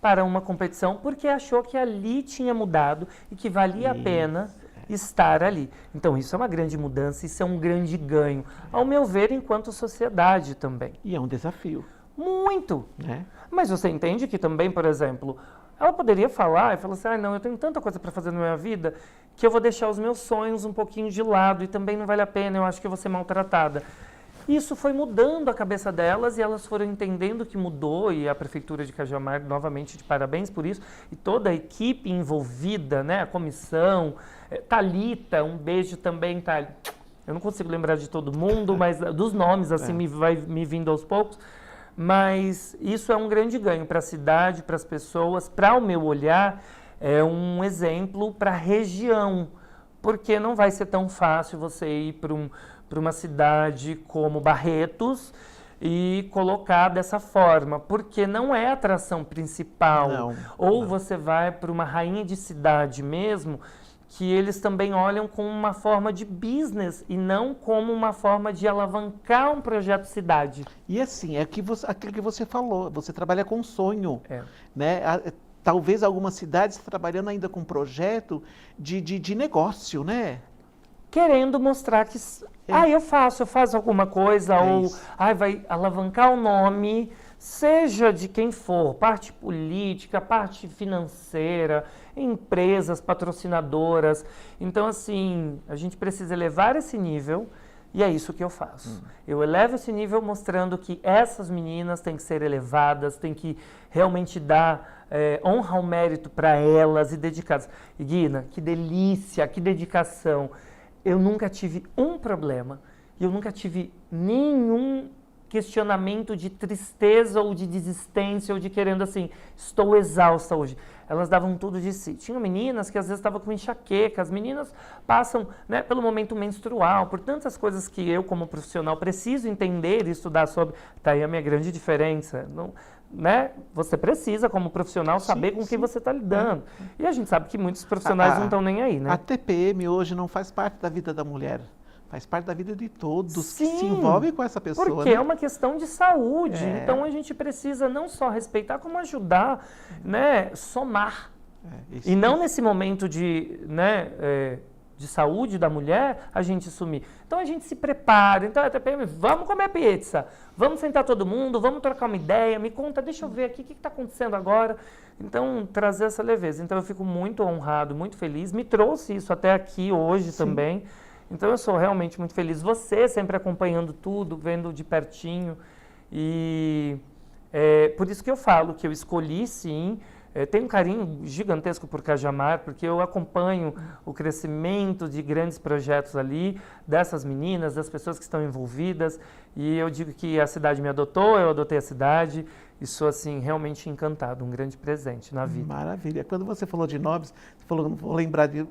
[SPEAKER 3] para uma competição, porque achou que ali tinha mudado e que valia a pena estar ali. Então, isso é uma grande mudança, isso é um grande ganho, ao meu ver, enquanto sociedade também.
[SPEAKER 2] E é um desafio.
[SPEAKER 3] Muito. Mas você entende que também, por exemplo, ela poderia falar assim, não, eu tenho tanta coisa para fazer na minha vida que eu vou deixar os meus sonhos um pouquinho de lado e também não vale a pena, eu acho que eu vou ser maltratada. Isso foi mudando a cabeça delas e elas foram entendendo que mudou, e a Prefeitura de Cajamar, novamente, de parabéns por isso, e toda a equipe envolvida, né, a comissão, Thalita, um beijo também, Thalita. Eu não consigo lembrar de todo mundo, mas dos nomes, assim, vai me vindo aos poucos. mas isso é um grande ganho para a cidade, para as pessoas, para o meu olhar, é um exemplo para a região, porque não vai ser tão fácil você ir para uma cidade como Barretos e colocar dessa forma, porque não é a atração principal.
[SPEAKER 2] Não,
[SPEAKER 3] Ou
[SPEAKER 2] não.
[SPEAKER 3] você vai para uma rainha de cidade mesmo, que eles também olham como uma forma de business e não como uma forma de alavancar um projeto cidade.
[SPEAKER 2] E assim, aquilo que você falou, você trabalha com sonho,
[SPEAKER 3] É.
[SPEAKER 2] né? Talvez algumas cidades trabalhando ainda com projeto de negócio, né?
[SPEAKER 3] Querendo mostrar que, eu faço alguma coisa, ou
[SPEAKER 2] isso.
[SPEAKER 3] vai alavancar o nome, seja de quem for, parte política, parte financeira, empresas patrocinadoras. Então, assim, a gente precisa elevar esse nível e é isso que eu faço. Eu elevo esse nível mostrando que essas meninas têm que ser elevadas, têm que realmente dar honra ao mérito para elas e dedicadas. E Guina, que delícia, que dedicação. Eu nunca tive um problema, eu nunca tive nenhum questionamento de tristeza ou de desistência ou de querendo assim, estou exausta hoje. Elas davam tudo de si. Tinham meninas que às vezes estavam com enxaqueca, as meninas passam, né, pelo momento menstrual, por tantas coisas que eu como profissional preciso entender e estudar sobre. Tá aí a minha grande diferença. Não, né? Você precisa como profissional saber com quem você está lidando. E a gente sabe que muitos profissionais não estão nem aí, né?
[SPEAKER 2] A TPM hoje não faz parte da vida da mulher. Faz parte da vida de todos que se
[SPEAKER 3] Sim,
[SPEAKER 2] envolvem com essa pessoa.
[SPEAKER 3] Porque
[SPEAKER 2] né?
[SPEAKER 3] é uma questão de saúde.
[SPEAKER 2] É.
[SPEAKER 3] Então a gente precisa não só respeitar, como ajudar, né? Somar.
[SPEAKER 2] Isso,
[SPEAKER 3] E não nesse momento de, né, de saúde da mulher, a gente sumir. Então a gente se prepara. Então a TPM, vamos comer pizza, vamos sentar todo mundo, vamos trocar uma ideia, me conta, deixa eu ver aqui o que está acontecendo agora. Então, trazer essa leveza. Então eu fico muito honrado, muito feliz. Me trouxe isso até aqui hoje também. Então eu sou realmente muito feliz. Você sempre acompanhando tudo, vendo de pertinho. E por isso que eu falo que eu escolhi sim. Tenho um carinho gigantesco por Cajamar, porque eu acompanho o crescimento de grandes projetos ali, dessas meninas, das pessoas que estão envolvidas. E eu digo que a cidade me adotou, eu adotei a cidade. E sou, assim, realmente encantado, um grande presente na vida.
[SPEAKER 2] Maravilha. Quando você falou de nobres, você falou, não vou lembrar de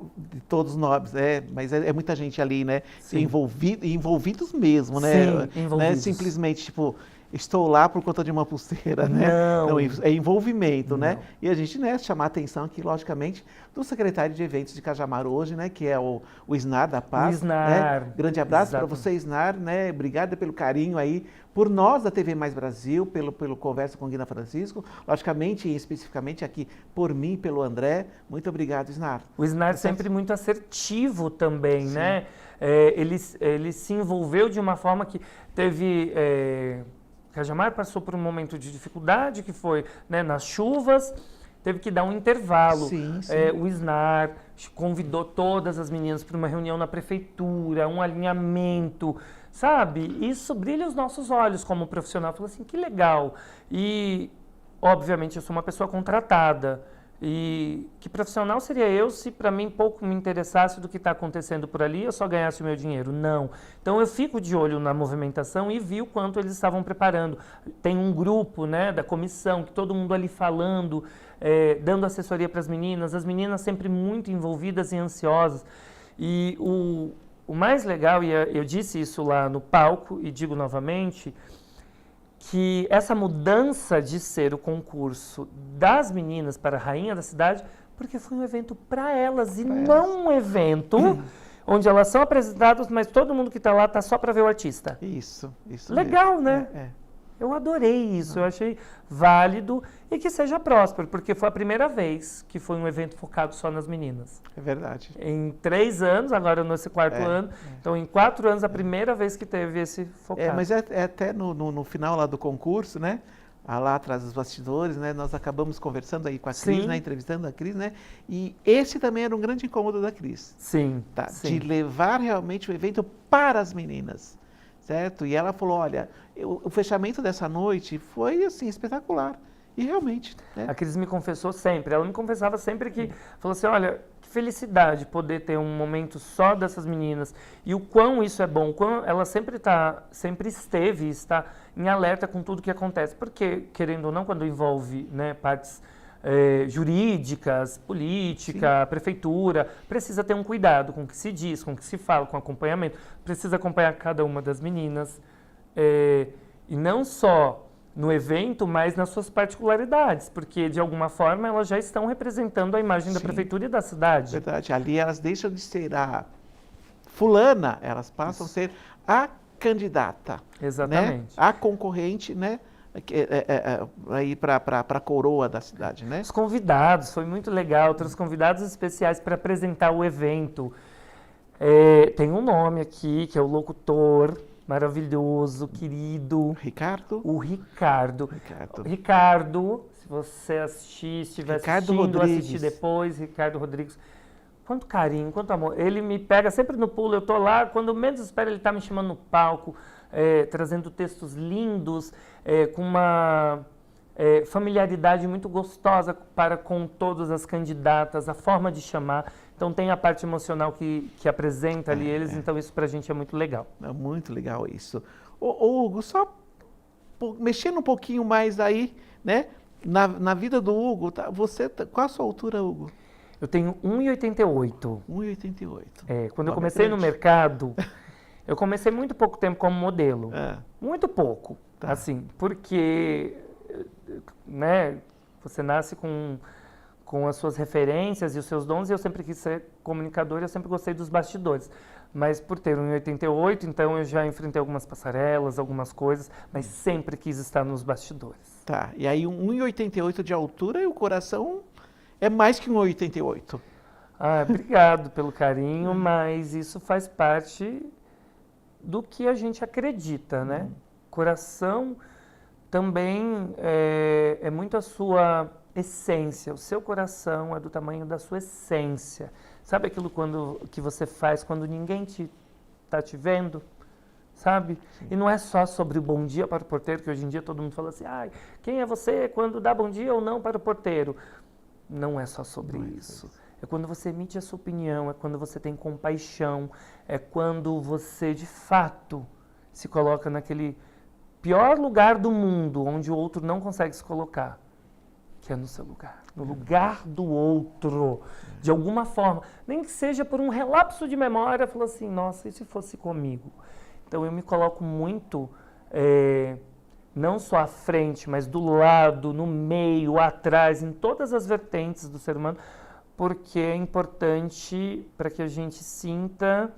[SPEAKER 2] todos os nobres, mas é muita gente ali, né? Envolvidos mesmo, né?
[SPEAKER 3] Sim,
[SPEAKER 2] Não é
[SPEAKER 3] envolvidos.
[SPEAKER 2] simplesmente, tipo, estou lá por conta de uma pulseira, né?
[SPEAKER 3] Não.
[SPEAKER 2] É envolvimento, né?
[SPEAKER 3] Não.
[SPEAKER 2] E a gente, né, chamar a atenção aqui, logicamente, do secretário de eventos de Cajamar hoje, né? Que é o Isnar da Paz.
[SPEAKER 3] O Isnar.
[SPEAKER 2] Né? Grande abraço para
[SPEAKER 3] Exatamente.
[SPEAKER 2] você, Isnar, né? Obrigada pelo carinho aí, por nós da TV Mais Brasil, pelo Conversa com Guina Francisco, logicamente e especificamente aqui por mim, pelo André. Muito obrigado, Isnar.
[SPEAKER 3] O Isnar sempre muito assertivo também, né? Ele se envolveu de uma forma que teve... Cajamar passou por um momento de dificuldade, que foi, né, nas chuvas, teve que dar um intervalo.
[SPEAKER 2] Sim.
[SPEAKER 3] O Isnar convidou todas as meninas para uma reunião na prefeitura, um alinhamento, sabe? Isso brilha os nossos olhos como profissional. Falou assim, que legal. E, obviamente, eu sou uma pessoa contratada. E que profissional seria eu se para mim pouco me interessasse do que está acontecendo por ali, eu só ganhasse o meu dinheiro? Não. Então eu fico de olho na movimentação e vi o quanto eles estavam preparando. Tem um grupo, né, da comissão, que todo mundo ali falando, dando assessoria para as meninas sempre muito envolvidas e ansiosas. E o mais legal, e eu disse isso lá no palco e digo novamente, que essa mudança de ser o concurso das meninas para a rainha da cidade, porque foi um evento para elas e não um evento onde elas são apresentadas, mas todo mundo que está lá está só para ver o artista.
[SPEAKER 2] Isso
[SPEAKER 3] Legal,
[SPEAKER 2] mesmo.
[SPEAKER 3] né? Eu adorei isso, eu achei válido e que seja próspero, porque foi a primeira vez que foi um evento focado só nas meninas.
[SPEAKER 2] É verdade.
[SPEAKER 3] Em 3 anos, agora nesse quarto ano, então em 4 anos a primeira vez que teve esse focado.
[SPEAKER 2] Mas até no final lá do concurso, né? Lá atrás dos bastidores, né? Nós acabamos conversando aí com a Cris, né? Entrevistando a Cris, né? E esse também era um grande incômodo da Cris.
[SPEAKER 3] Sim,
[SPEAKER 2] tá?
[SPEAKER 3] sim.
[SPEAKER 2] De levar realmente o evento para as meninas, certo? E ela falou, olha, o fechamento dessa noite foi, assim, espetacular. E realmente, né?
[SPEAKER 3] A Cris me confessou sempre, ela me confessava sempre que, falou assim, olha, felicidade poder ter um momento só dessas meninas e o quão isso é bom, quão ela sempre esteve e está em alerta com tudo que acontece. Porque, querendo ou não, quando envolve, né, partes jurídicas, política, prefeitura, precisa ter um cuidado com o que se diz, com o que se fala, com acompanhamento. Precisa acompanhar cada uma das meninas. E não só no evento, mas nas suas particularidades, porque de alguma forma elas já estão representando a imagem da prefeitura e da cidade.
[SPEAKER 2] Verdade, ali elas deixam de ser a fulana, elas passam a ser a candidata.
[SPEAKER 3] Exatamente.
[SPEAKER 2] Né? A concorrente, né? Aí para a coroa da cidade, né?
[SPEAKER 3] Os convidados, foi muito legal, trouxe convidados especiais para apresentar o evento. Tem um nome aqui, que é o locutor maravilhoso, querido.
[SPEAKER 2] Ricardo?
[SPEAKER 3] O Ricardo. Ricardo, se você assistir, estiver assistindo, assistir depois, Ricardo Rodrigues. Quanto carinho, quanto amor. Ele me pega sempre no pulo, eu tô lá, quando menos espero ele tá me chamando no palco, trazendo textos lindos, com uma familiaridade muito gostosa para com todas as candidatas, a forma de chamar. Então tem a parte emocional que apresenta ali eles, então isso pra gente é muito legal.
[SPEAKER 2] É muito legal isso. Ô, Hugo, só mexendo um pouquinho mais aí, né? Na vida do Hugo, tá? Qual a sua altura, Hugo?
[SPEAKER 3] Eu tenho 1,88.
[SPEAKER 2] 1,88.
[SPEAKER 3] Quando eu comecei no mercado, eu comecei muito pouco tempo como modelo. Muito pouco, assim, porque, né, você nasce com as suas referências e os seus dons, e eu sempre quis ser comunicador, eu sempre gostei dos bastidores. Mas por ter 1,88, então eu já enfrentei algumas passarelas, algumas coisas, mas sempre quis estar nos bastidores.
[SPEAKER 2] Tá, e aí 1,88 de altura e o coração é mais que 1,88.
[SPEAKER 3] Obrigado pelo carinho, mas isso faz parte do que a gente acredita, né? Coração também é muito a sua essência. O seu coração é do tamanho da sua essência. Sabe aquilo que você faz quando ninguém está te vendo? Sabe? Sim. E não é só sobre o bom dia para o porteiro, que hoje em dia todo mundo fala assim, quem é você quando dá bom dia ou não para o porteiro? Não é só sobre isso. É quando você emite a sua opinião, é quando você tem compaixão, é quando você, de fato, se coloca naquele pior lugar do mundo, onde o outro não consegue se colocar, que é no seu lugar, no lugar do outro, de alguma forma. Nem que seja por um relapso de memória, falou assim, nossa, e se fosse comigo? Então eu me coloco muito, não só à frente, mas do lado, no meio, atrás, em todas as vertentes do ser humano, porque é importante para que a gente sinta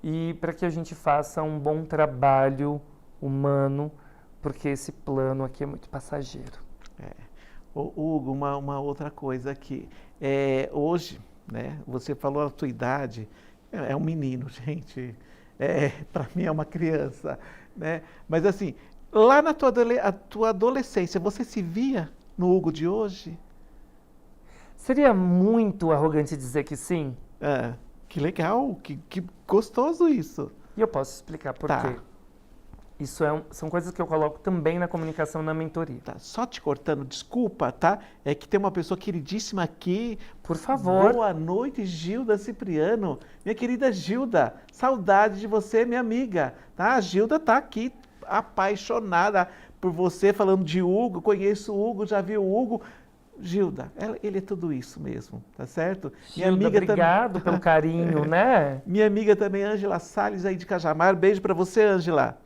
[SPEAKER 3] e para que a gente faça um bom trabalho humano, porque esse plano aqui é muito passageiro.
[SPEAKER 2] Hugo, uma outra coisa aqui. Hoje, né, você falou a tua idade, é um menino, gente. Para mim é uma criança, né? Mas assim, lá na tua adolescência, você se via no Hugo de hoje?
[SPEAKER 3] Seria muito arrogante dizer que sim.
[SPEAKER 2] Que legal, que gostoso isso.
[SPEAKER 3] E eu posso explicar por quê. Isso são coisas que eu coloco também na comunicação, na mentoria.
[SPEAKER 2] Só te cortando, desculpa, tá? É que tem uma pessoa queridíssima aqui.
[SPEAKER 3] Por favor.
[SPEAKER 2] Boa noite, Gilda Cipriano. Minha querida Gilda, saudade de você, minha amiga. Tá? A Gilda tá aqui apaixonada por você, falando de Hugo. Conheço o Hugo, já vi o Hugo. Gilda, ele é tudo isso mesmo, tá certo?
[SPEAKER 3] Gilda, minha amiga obrigado pelo carinho, né?
[SPEAKER 2] Minha amiga também, Ângela Salles, aí de Cajamar. Beijo para você, Ângela.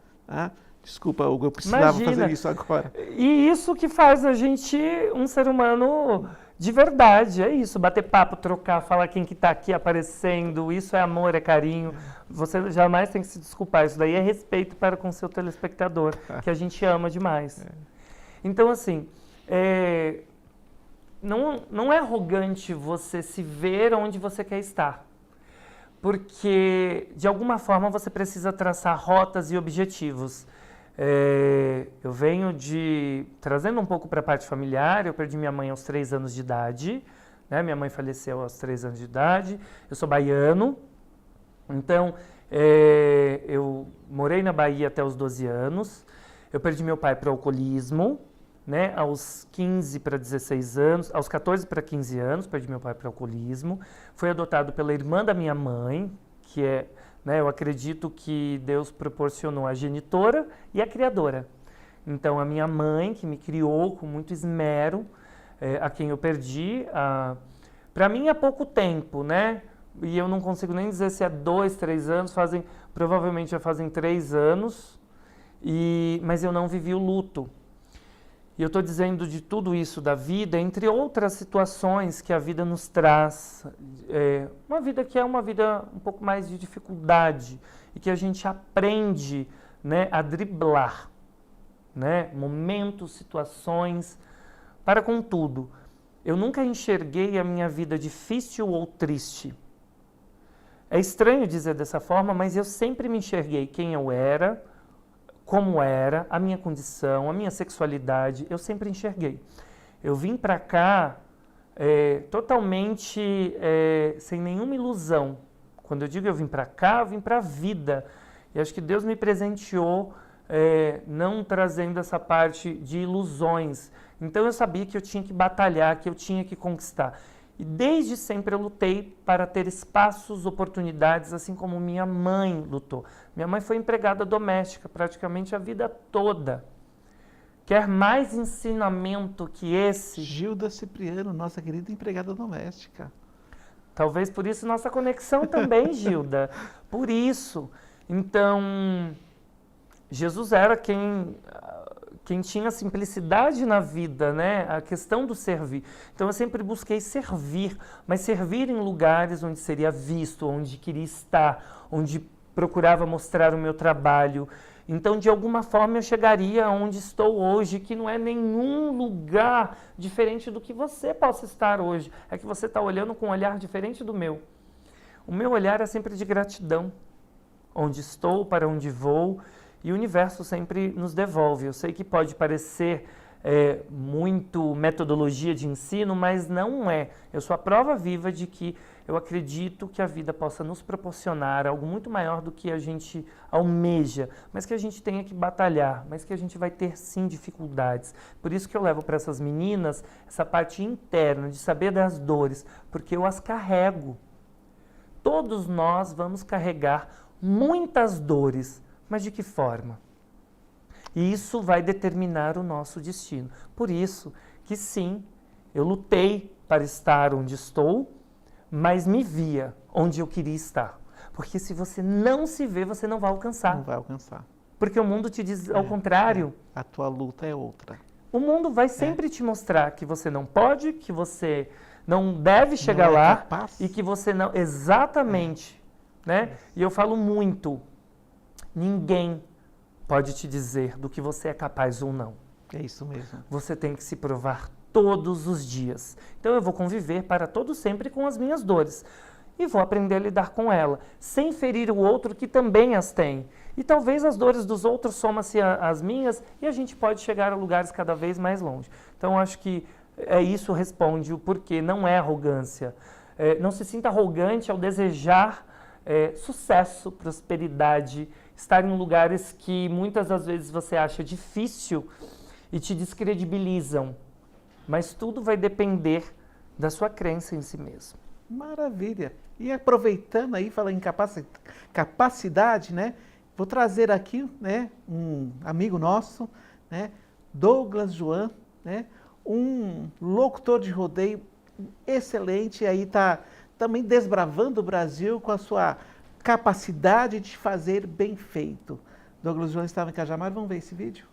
[SPEAKER 2] Desculpa, Hugo, eu precisava fazer isso agora.
[SPEAKER 3] E isso que faz a gente um ser humano de verdade, é isso, bater papo, trocar, falar quem que tá aqui aparecendo, isso é amor, é carinho. Você jamais tem que se desculpar, isso daí é respeito para com o seu telespectador, que a gente ama demais. Então, assim, não é arrogante você se ver onde você quer estar. Porque, de alguma forma, você precisa traçar rotas e objetivos. Eu venho trazendo um pouco para a parte familiar, eu perdi minha mãe aos 3 anos de idade, né? Minha mãe faleceu aos 3 anos de idade, eu sou baiano, então eu morei na Bahia até os 12 anos, eu perdi meu pai para o alcoolismo, né, aos 15 para 16 anos, aos 14 para 15 anos, perdi meu pai para alcoolismo. Fui adotado pela irmã da minha mãe, que é, né, eu acredito que Deus proporcionou a genitora e a criadora. Então, a minha mãe, que me criou com muito esmero, a quem eu perdi, para mim há pouco tempo, né? E eu não consigo nem dizer se é 2, 3 anos, provavelmente já fazem 3 anos, mas eu não vivi o luto. E eu estou dizendo de tudo isso da vida, entre outras situações que a vida nos traz, uma vida que é uma vida um pouco mais de dificuldade e que a gente aprende, né, a driblar, né, momentos, situações, para com tudo. Eu nunca enxerguei a minha vida difícil ou triste. É estranho dizer dessa forma, mas eu sempre me enxerguei quem eu era, como era, a minha condição, a minha sexualidade, eu sempre enxerguei. Eu vim para cá totalmente sem nenhuma ilusão. Quando eu digo eu vim para cá, eu vim para a vida. E acho que Deus me presenteou não trazendo essa parte de ilusões. Então eu sabia que eu tinha que batalhar, que eu tinha que conquistar. E desde sempre eu lutei para ter espaços, oportunidades, assim como minha mãe lutou. Minha mãe foi empregada doméstica praticamente a vida toda. Quer mais ensinamento que esse?
[SPEAKER 2] Gilda Cipriano, nossa querida empregada doméstica.
[SPEAKER 3] Talvez por isso nossa conexão também, Gilda. Por isso. Então, Jesus era quem tinha simplicidade na vida, né? A questão do servir. Então eu sempre busquei servir, mas servir em lugares onde seria visto, onde queria estar, onde procurava mostrar o meu trabalho. Então, de alguma forma, eu chegaria onde estou hoje, que não é nenhum lugar diferente do que você possa estar hoje. É que você está olhando com um olhar diferente do meu. O meu olhar é sempre de gratidão. Onde estou, para onde vou, e o universo sempre nos devolve. Eu sei que pode parecer muito metodologia de ensino, mas não é. Eu sou a prova viva de que eu acredito que a vida possa nos proporcionar algo muito maior do que a gente almeja, mas que a gente tenha que batalhar, mas que a gente vai ter sim dificuldades. Por isso que eu levo para essas meninas essa parte interna de saber das dores, porque eu as carrego. Todos nós vamos carregar muitas dores, mas de que forma? E isso vai determinar o nosso destino. Por isso que sim, eu lutei para estar onde estou, mas me via onde eu queria estar. Porque se você não se vê, você não vai alcançar.
[SPEAKER 2] Não vai alcançar.
[SPEAKER 3] Porque o mundo te diz ao contrário.
[SPEAKER 2] A tua luta é outra.
[SPEAKER 3] O mundo vai sempre te mostrar que você não pode, que você não deve chegar lá
[SPEAKER 2] capaz.
[SPEAKER 3] E que você não... Exatamente. Né? E eu falo muito, ninguém pode te dizer do que você é capaz ou não.
[SPEAKER 2] É isso mesmo.
[SPEAKER 3] Você tem que se provar todos os dias. Então eu vou conviver para todo sempre com as minhas dores e vou aprender a lidar com ela, sem ferir o outro que também as tem. E talvez as dores dos outros somam-se às minhas e a gente pode chegar a lugares cada vez mais longe. Então acho que isso responde o porquê, não é arrogância. Não se sinta arrogante ao desejar sucesso, prosperidade, estar em lugares que muitas das vezes você acha difícil e te descredibilizam. Mas tudo vai depender da sua crença em si mesmo.
[SPEAKER 2] Maravilha. E aproveitando aí, falando em capacidade, né? Vou trazer aqui, né, um amigo nosso, né, Douglas Joan, né, um locutor de rodeio excelente, aí está também desbravando o Brasil com a sua capacidade de fazer bem feito. Douglas Joan estava em Cajamar, vamos ver esse vídeo?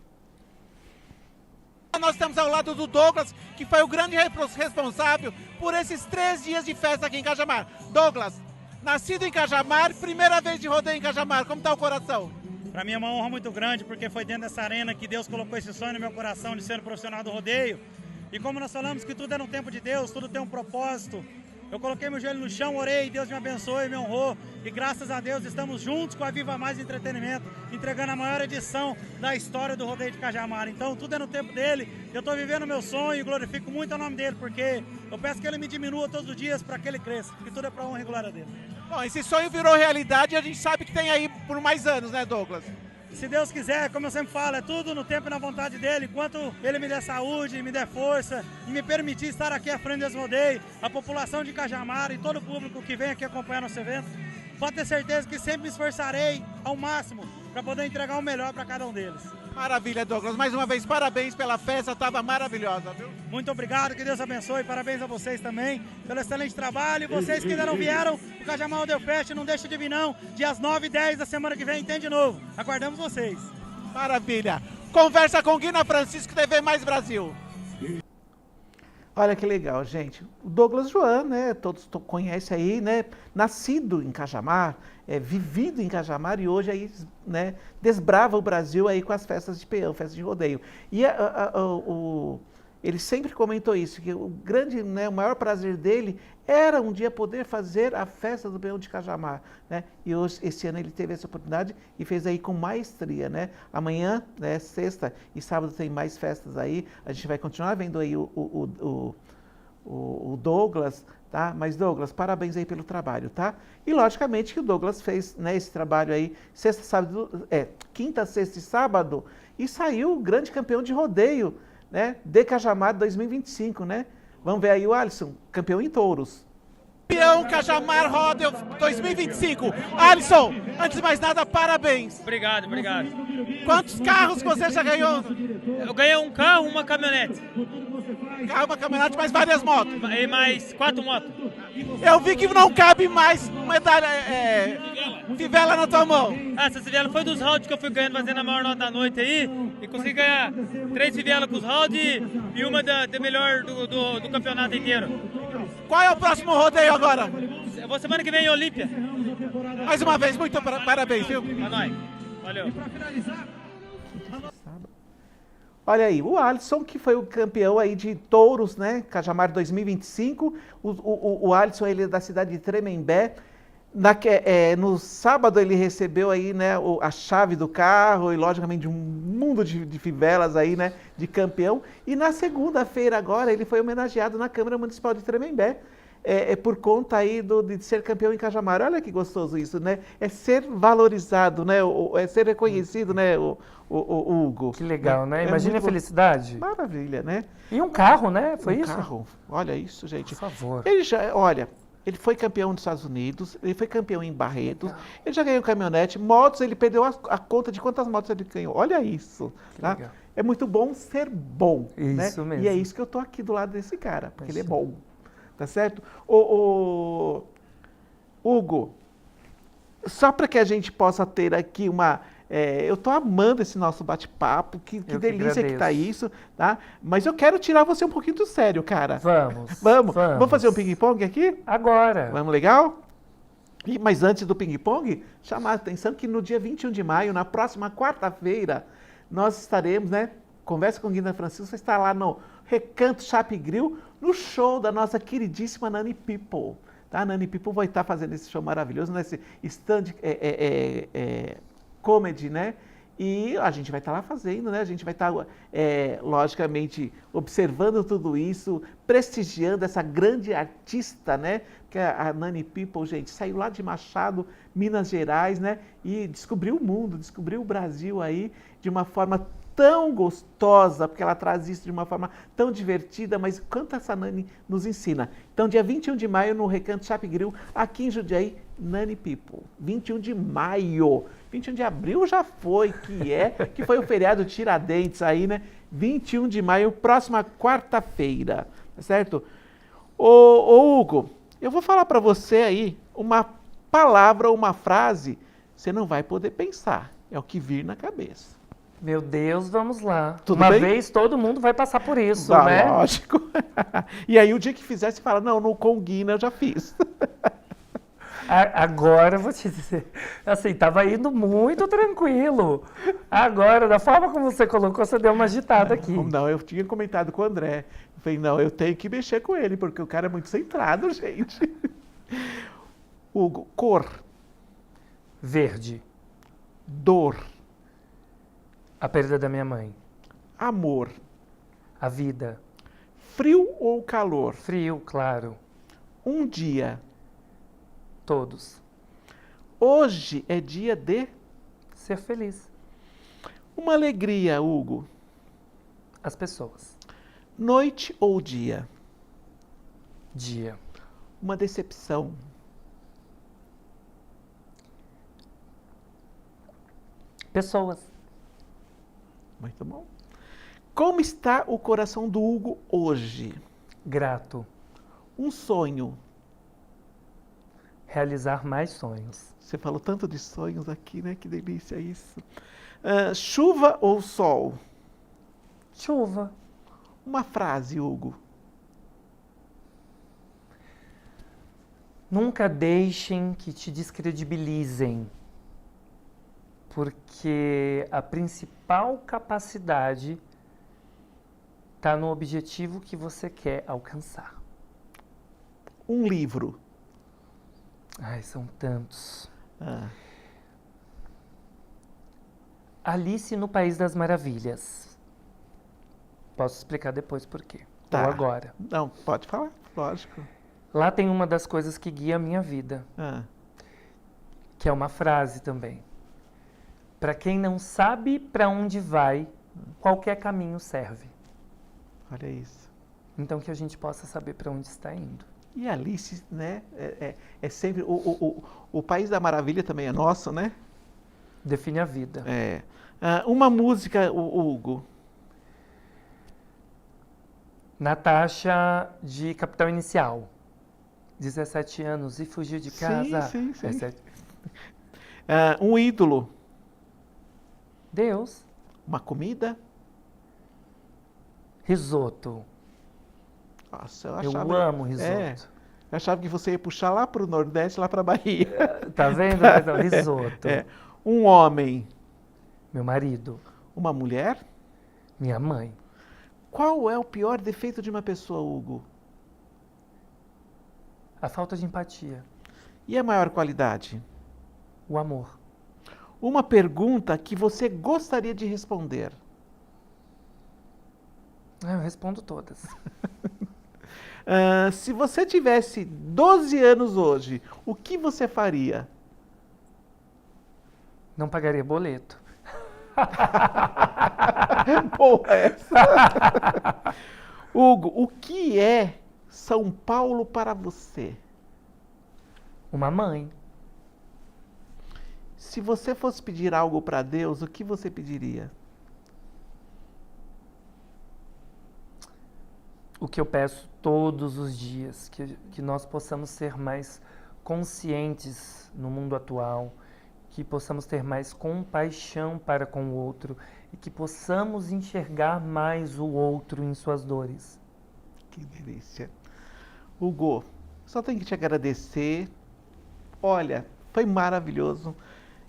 [SPEAKER 4] Nós estamos ao lado do Douglas, que foi o grande responsável por esses 3 dias de festa aqui em Cajamar. Douglas, nascido em Cajamar, primeira vez de rodeio em Cajamar, como está o coração?
[SPEAKER 5] Para mim é uma honra muito grande, porque foi dentro dessa arena que Deus colocou esse sonho no meu coração de ser um profissional do rodeio. E como nós falamos que tudo é no tempo de Deus, tudo tem um propósito, eu coloquei meu joelho no chão, orei, Deus me abençoou e me honrou. E graças a Deus estamos juntos com a Viva Mais Entretenimento, entregando a maior edição da história do rodeio de Cajamar. Então tudo é no tempo dele, eu estou vivendo o meu sonho e glorifico muito o nome dele, porque eu peço que ele me diminua todos os dias para que ele cresça, que tudo é para honra e glória dele.
[SPEAKER 4] Bom, esse sonho virou realidade e a gente sabe que tem aí por mais anos, né, Douglas?
[SPEAKER 5] Se Deus quiser, como eu sempre falo, é tudo no tempo e na vontade dele. Enquanto ele me der saúde, me der força e me permitir estar aqui à frente desse rodeio, a população de Cajamar e todo o público que vem aqui acompanhar nosso evento, pode ter certeza que sempre me esforçarei ao máximo para poder entregar o melhor para cada um deles.
[SPEAKER 4] Maravilha, Douglas. Mais uma vez, parabéns pela festa, estava maravilhosa, viu?
[SPEAKER 5] Muito obrigado, que Deus abençoe. Parabéns a vocês também pelo excelente trabalho. E vocês que ainda não vieram, o Cajamar Rodeo Fest, não deixa de vir não. Dias 9 e 10 da semana que vem tem de novo. Aguardamos vocês.
[SPEAKER 4] Maravilha. Conversa com Guina Francisco, TV Mais Brasil.
[SPEAKER 2] Olha que legal, gente. O Douglas Joan, né? Todos conhecem aí, né? Nascido em Cajamar, vivido em Cajamar e hoje aí, né? Desbrava o Brasil aí com as festas de peão, festas de rodeio. E ele sempre comentou isso, que o grande, né, o maior prazer dele era um dia poder fazer a festa do peão de Cajamar, né? E hoje, esse ano ele teve essa oportunidade e fez aí com maestria, né? Amanhã, né, sexta e sábado tem mais festas aí, a gente vai continuar vendo aí o Douglas, tá? Mas Douglas, parabéns aí pelo trabalho, tá? E logicamente que o Douglas fez, né, esse trabalho aí, quinta, sexta e sábado, e saiu o grande campeão de rodeio, né, de Cajamar 2025, né? Vamos ver aí o Alisson, campeão em touros.
[SPEAKER 4] Campeão Cajamar Rodeo 2025. Alisson, antes de mais nada, parabéns.
[SPEAKER 6] Obrigado, obrigado.
[SPEAKER 4] Quantos carros você já ganhou?
[SPEAKER 6] Eu ganhei um carro, uma caminhonete.
[SPEAKER 4] Carro, uma caminhonete, mais várias motos.
[SPEAKER 6] E mais 4 motos.
[SPEAKER 4] Eu vi que não cabe mais medalha, fivela na tua mão.
[SPEAKER 6] Essa fivela foi dos rounds que eu fui ganhando, fazendo a maior nota da noite aí. E consegui ganhar 3 fivelas com os rounds e uma da melhor do campeonato inteiro.
[SPEAKER 4] Qual é o próximo rodeio agora?
[SPEAKER 6] Eu vou semana que vem em Olímpia.
[SPEAKER 4] Mais uma vez, muito parabéns, viu?
[SPEAKER 6] Pra nós. Valeu.
[SPEAKER 2] Olha aí, o Alisson, que foi o campeão aí de touros, né? Cajamar 2025. O Alisson, ele é da cidade de Tremembé. No sábado ele recebeu aí, né, a chave do carro e logicamente um mundo de fivelas aí, né, de campeão. E na segunda-feira agora ele foi homenageado na Câmara Municipal de Tremembé, por conta aí de ser campeão em Cajamar. Olha que gostoso isso, né? É ser valorizado, né? É ser reconhecido, né, o Hugo.
[SPEAKER 3] Que legal, né? Imagina a felicidade.
[SPEAKER 2] Maravilha, né?
[SPEAKER 3] E um carro, né? Foi isso?
[SPEAKER 2] Um carro. Olha isso, gente.
[SPEAKER 3] Por favor.
[SPEAKER 2] Ele foi campeão dos Estados Unidos, ele foi campeão em Barretos, ele já ganhou caminhonete, motos, ele perdeu a conta de quantas motos ele ganhou. Olha isso. Tá? É muito bom ser bom.
[SPEAKER 3] Isso,
[SPEAKER 2] né?
[SPEAKER 3] mesmo.
[SPEAKER 2] E é isso que eu tô aqui do lado desse cara, porque ele é bom. Tá certo? Hugo, só para que a gente possa ter aqui uma... eu tô amando esse nosso bate-papo, que delícia que tá isso, tá? Mas eu quero tirar você um pouquinho do sério, cara. Vamos fazer um ping-pong aqui?
[SPEAKER 3] Agora.
[SPEAKER 2] Vamos, legal? Mas antes do ping-pong, chamar a atenção que no dia 21 de maio, na próxima quarta-feira, nós estaremos, né? Conversa com Guina Francisco, vai estar lá no Recanto Chap Grill, no show da nossa queridíssima Nani People. Tá? A Nani People vai estar fazendo esse show maravilhoso, nesse stand comedy, né? E a gente vai estar lá fazendo, né? A gente vai estar, logicamente, observando tudo isso, prestigiando essa grande artista, né? Que é a Nani People, gente, saiu lá de Machado, Minas Gerais, né? E descobriu o mundo, descobriu o Brasil aí de uma forma tão gostosa, porque ela traz isso de uma forma tão divertida, mas quanto essa Nani nos ensina. Então, dia 21 de maio, no Recanto Chap Grill, aqui em Jundiaí, Nani People. 21 de maio. 21 de abril já foi, que foi o feriado Tiradentes aí, né? 21 de maio, próxima quarta-feira, tá certo? Ô Hugo, eu vou falar para você aí uma palavra ou uma frase, você não vai poder pensar, é o que vir na cabeça.
[SPEAKER 3] Meu Deus, vamos lá.
[SPEAKER 2] Tudo bem?
[SPEAKER 3] Uma vez todo mundo vai passar por isso, né?
[SPEAKER 2] Lógico. E aí o dia que fizer, você fala, não, no Conguina eu já fiz.
[SPEAKER 3] Agora eu vou te dizer, assim, tava indo muito tranquilo. Agora, da forma como você colocou, você deu uma agitada aqui.
[SPEAKER 2] Não, eu tinha comentado com o André. Eu falei, não, eu tenho que mexer com ele, porque o cara é muito centrado, gente. Hugo, cor.
[SPEAKER 3] Verde.
[SPEAKER 2] Dor.
[SPEAKER 3] A perda da minha mãe.
[SPEAKER 2] Amor.
[SPEAKER 3] A vida.
[SPEAKER 2] Frio ou calor?
[SPEAKER 3] Frio, claro.
[SPEAKER 2] Um dia.
[SPEAKER 3] Todos.
[SPEAKER 2] Hoje é dia de...
[SPEAKER 3] Ser feliz.
[SPEAKER 2] Uma alegria, Hugo.
[SPEAKER 3] As pessoas.
[SPEAKER 2] Noite ou dia?
[SPEAKER 3] Dia.
[SPEAKER 2] Uma decepção.
[SPEAKER 3] Pessoas.
[SPEAKER 2] Muito bom. Como está o coração do Hugo hoje?
[SPEAKER 3] Grato.
[SPEAKER 2] Um sonho.
[SPEAKER 3] Realizar mais sonhos.
[SPEAKER 2] Você falou tanto de sonhos aqui, né? Que delícia isso. Chuva ou sol?
[SPEAKER 3] Chuva.
[SPEAKER 2] Uma frase, Hugo.
[SPEAKER 3] Nunca deixem que te descredibilizem, porque a principal capacidade está no objetivo que você quer alcançar.
[SPEAKER 2] Um livro.
[SPEAKER 3] Ai, são tantos.
[SPEAKER 2] Ah,
[SPEAKER 3] Alice no País das Maravilhas. Posso explicar depois por quê.
[SPEAKER 2] Tá.
[SPEAKER 3] Ou agora.
[SPEAKER 2] não, pode falar, lógico.
[SPEAKER 3] Lá tem uma das coisas que guia a minha vida,
[SPEAKER 2] Ah,
[SPEAKER 3] que é uma frase também. Para quem não sabe para onde vai, qualquer caminho serve.
[SPEAKER 2] olha isso.
[SPEAKER 3] Então que a gente possa saber para onde está indo.
[SPEAKER 2] E Alice, né? É sempre. O País da Maravilha também é nosso, né?
[SPEAKER 3] Define a vida.
[SPEAKER 2] É. Uma música, Hugo.
[SPEAKER 3] Natasha de Capital Inicial. 17 anos e fugiu de casa.
[SPEAKER 2] Sim, sim.
[SPEAKER 3] 17.
[SPEAKER 2] Um ídolo.
[SPEAKER 3] Deus.
[SPEAKER 2] Uma comida.
[SPEAKER 3] Risoto.
[SPEAKER 2] Nossa,
[SPEAKER 3] Eu amo risoto.
[SPEAKER 2] Eu achava que você ia puxar lá para o Nordeste, lá para a Bahia.
[SPEAKER 3] Tá vendo? Mas não, risoto.
[SPEAKER 2] Um homem.
[SPEAKER 3] Meu marido.
[SPEAKER 2] Uma mulher.
[SPEAKER 3] Minha mãe.
[SPEAKER 2] Qual é o pior defeito de uma pessoa, Hugo?
[SPEAKER 3] A falta de empatia.
[SPEAKER 2] E a maior qualidade?
[SPEAKER 3] O amor.
[SPEAKER 2] Uma pergunta que você gostaria de responder.
[SPEAKER 3] Eu respondo todas.
[SPEAKER 2] Se você tivesse 12 anos hoje, o que você faria?
[SPEAKER 3] Não pagaria boleto.
[SPEAKER 2] Boa essa. Hugo, o que é São Paulo para você?
[SPEAKER 3] Uma mãe.
[SPEAKER 2] Se você fosse pedir algo para Deus, o que você pediria?
[SPEAKER 3] O que eu peço todos os dias, que nós possamos ser mais conscientes no mundo atual, que possamos ter mais compaixão para com o outro e que possamos enxergar mais o outro em suas dores.
[SPEAKER 2] Que delícia. Hugo, só tenho que te agradecer. Olha, foi maravilhoso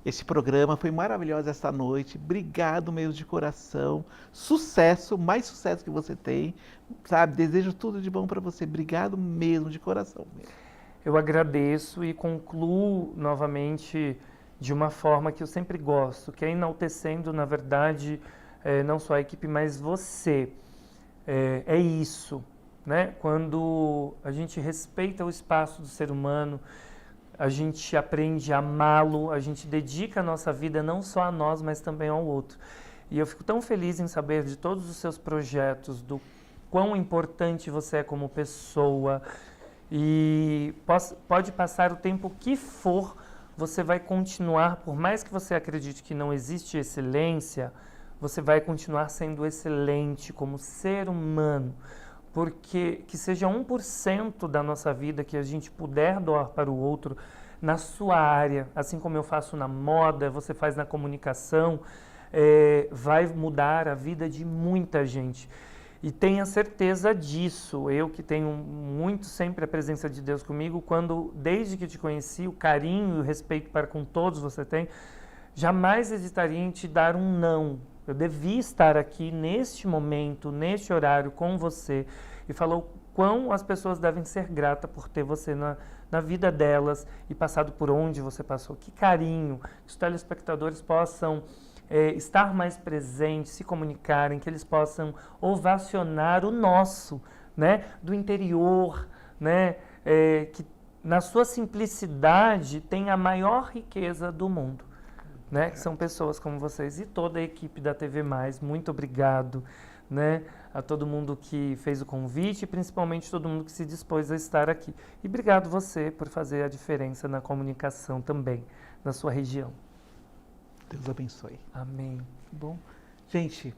[SPEAKER 2] esse programa, foi maravilhosa essa noite. Obrigado mesmo de coração. Sucesso, mais sucesso que você tem, sabe? Desejo tudo de bom para você. Obrigado mesmo de coração.
[SPEAKER 3] Eu agradeço e concluo novamente de uma forma que eu sempre gosto, que é enaltecendo, na verdade, não só a equipe, mas você. É isso, né? Quando a gente respeita o espaço do ser humano, a gente aprende a amá-lo, a gente dedica a nossa vida não só a nós, mas também ao outro. E eu fico tão feliz em saber de todos os seus projetos, do quão importante você é como pessoa. E pode passar o tempo que for, você vai continuar, por mais que você acredite que não existe excelência, você vai continuar sendo excelente como ser humano. Porque que seja 1% da nossa vida que a gente puder doar para o outro na sua área, assim como eu faço na moda, você faz na comunicação, vai mudar a vida de muita gente. E tenha certeza disso. Eu que tenho muito sempre a presença de Deus comigo, desde que te conheci, o carinho e o respeito para com todos você tem, jamais hesitaria em te dar um não. Eu devia estar aqui neste momento, neste horário com você e falou quão as pessoas devem ser gratas por ter você na vida delas e passado por onde você passou. Que carinho, que os telespectadores possam estar mais presentes, se comunicarem, que eles possam ovacionar o nosso, né, do interior, né, que na sua simplicidade tem a maior riqueza do mundo. né? Que são pessoas como vocês e toda a equipe da TV Mais. Muito obrigado, né? A todo mundo que fez o convite e principalmente todo mundo que se dispôs a estar aqui. E obrigado você por fazer a diferença na comunicação também, na sua região.
[SPEAKER 2] Deus abençoe.
[SPEAKER 3] Amém.
[SPEAKER 2] Bom, gente,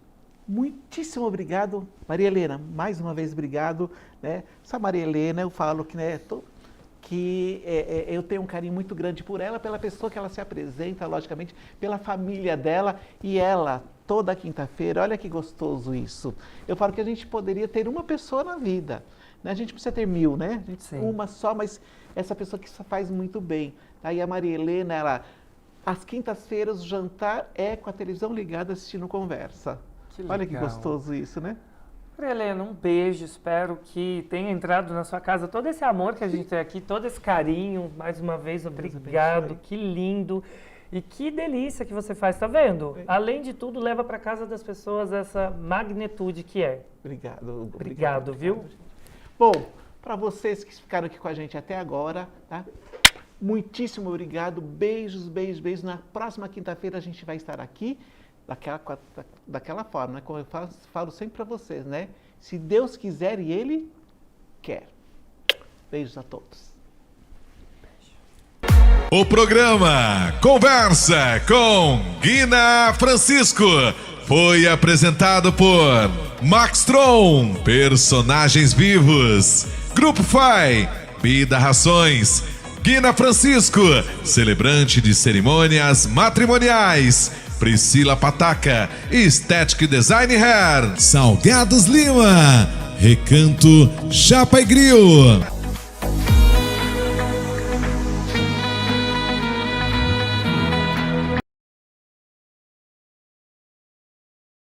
[SPEAKER 2] muitíssimo obrigado. Maria Helena, mais uma vez obrigado. Né? Essa Maria Helena, eu falo que, né, eu tenho um carinho muito grande por ela, pela pessoa que ela se apresenta, logicamente, pela família dela. E ela, toda quinta-feira, olha que gostoso isso. Eu falo que a gente poderia ter uma pessoa na vida. Né? A gente precisa ter 1000, né? Uma só, mas essa pessoa que faz muito bem. Aí a Maria Helena, ela... Às quintas-feiras, o jantar é com a televisão ligada assistindo Conversa. Olha que gostoso isso, né?
[SPEAKER 3] Maria Helena, um beijo. Espero que tenha entrado na sua casa todo esse amor que a gente tem aqui, todo esse carinho. Mais uma vez, obrigado. Que lindo. E que delícia que você faz, tá vendo? Além de tudo, leva para casa das pessoas essa magnitude que é.
[SPEAKER 2] Obrigado,
[SPEAKER 3] viu?
[SPEAKER 2] Bom, para vocês que ficaram aqui com a gente até agora, tá? Muitíssimo obrigado, beijos, beijos, beijos. Na próxima quinta-feira a gente vai estar aqui daquela forma, né? Como eu falo sempre para vocês, né? Se Deus quiser e Ele quer. Beijos a todos.
[SPEAKER 1] O programa Conversa com Guina Francisco foi apresentado por Maxtron, personagens vivos, Grupo FAI, Bida Rações, Guina Francisco, celebrante de cerimônias matrimoniais, Priscila Pataca, Estética e Design Hair, Salgados Lima, Recanto Chapa e Grill.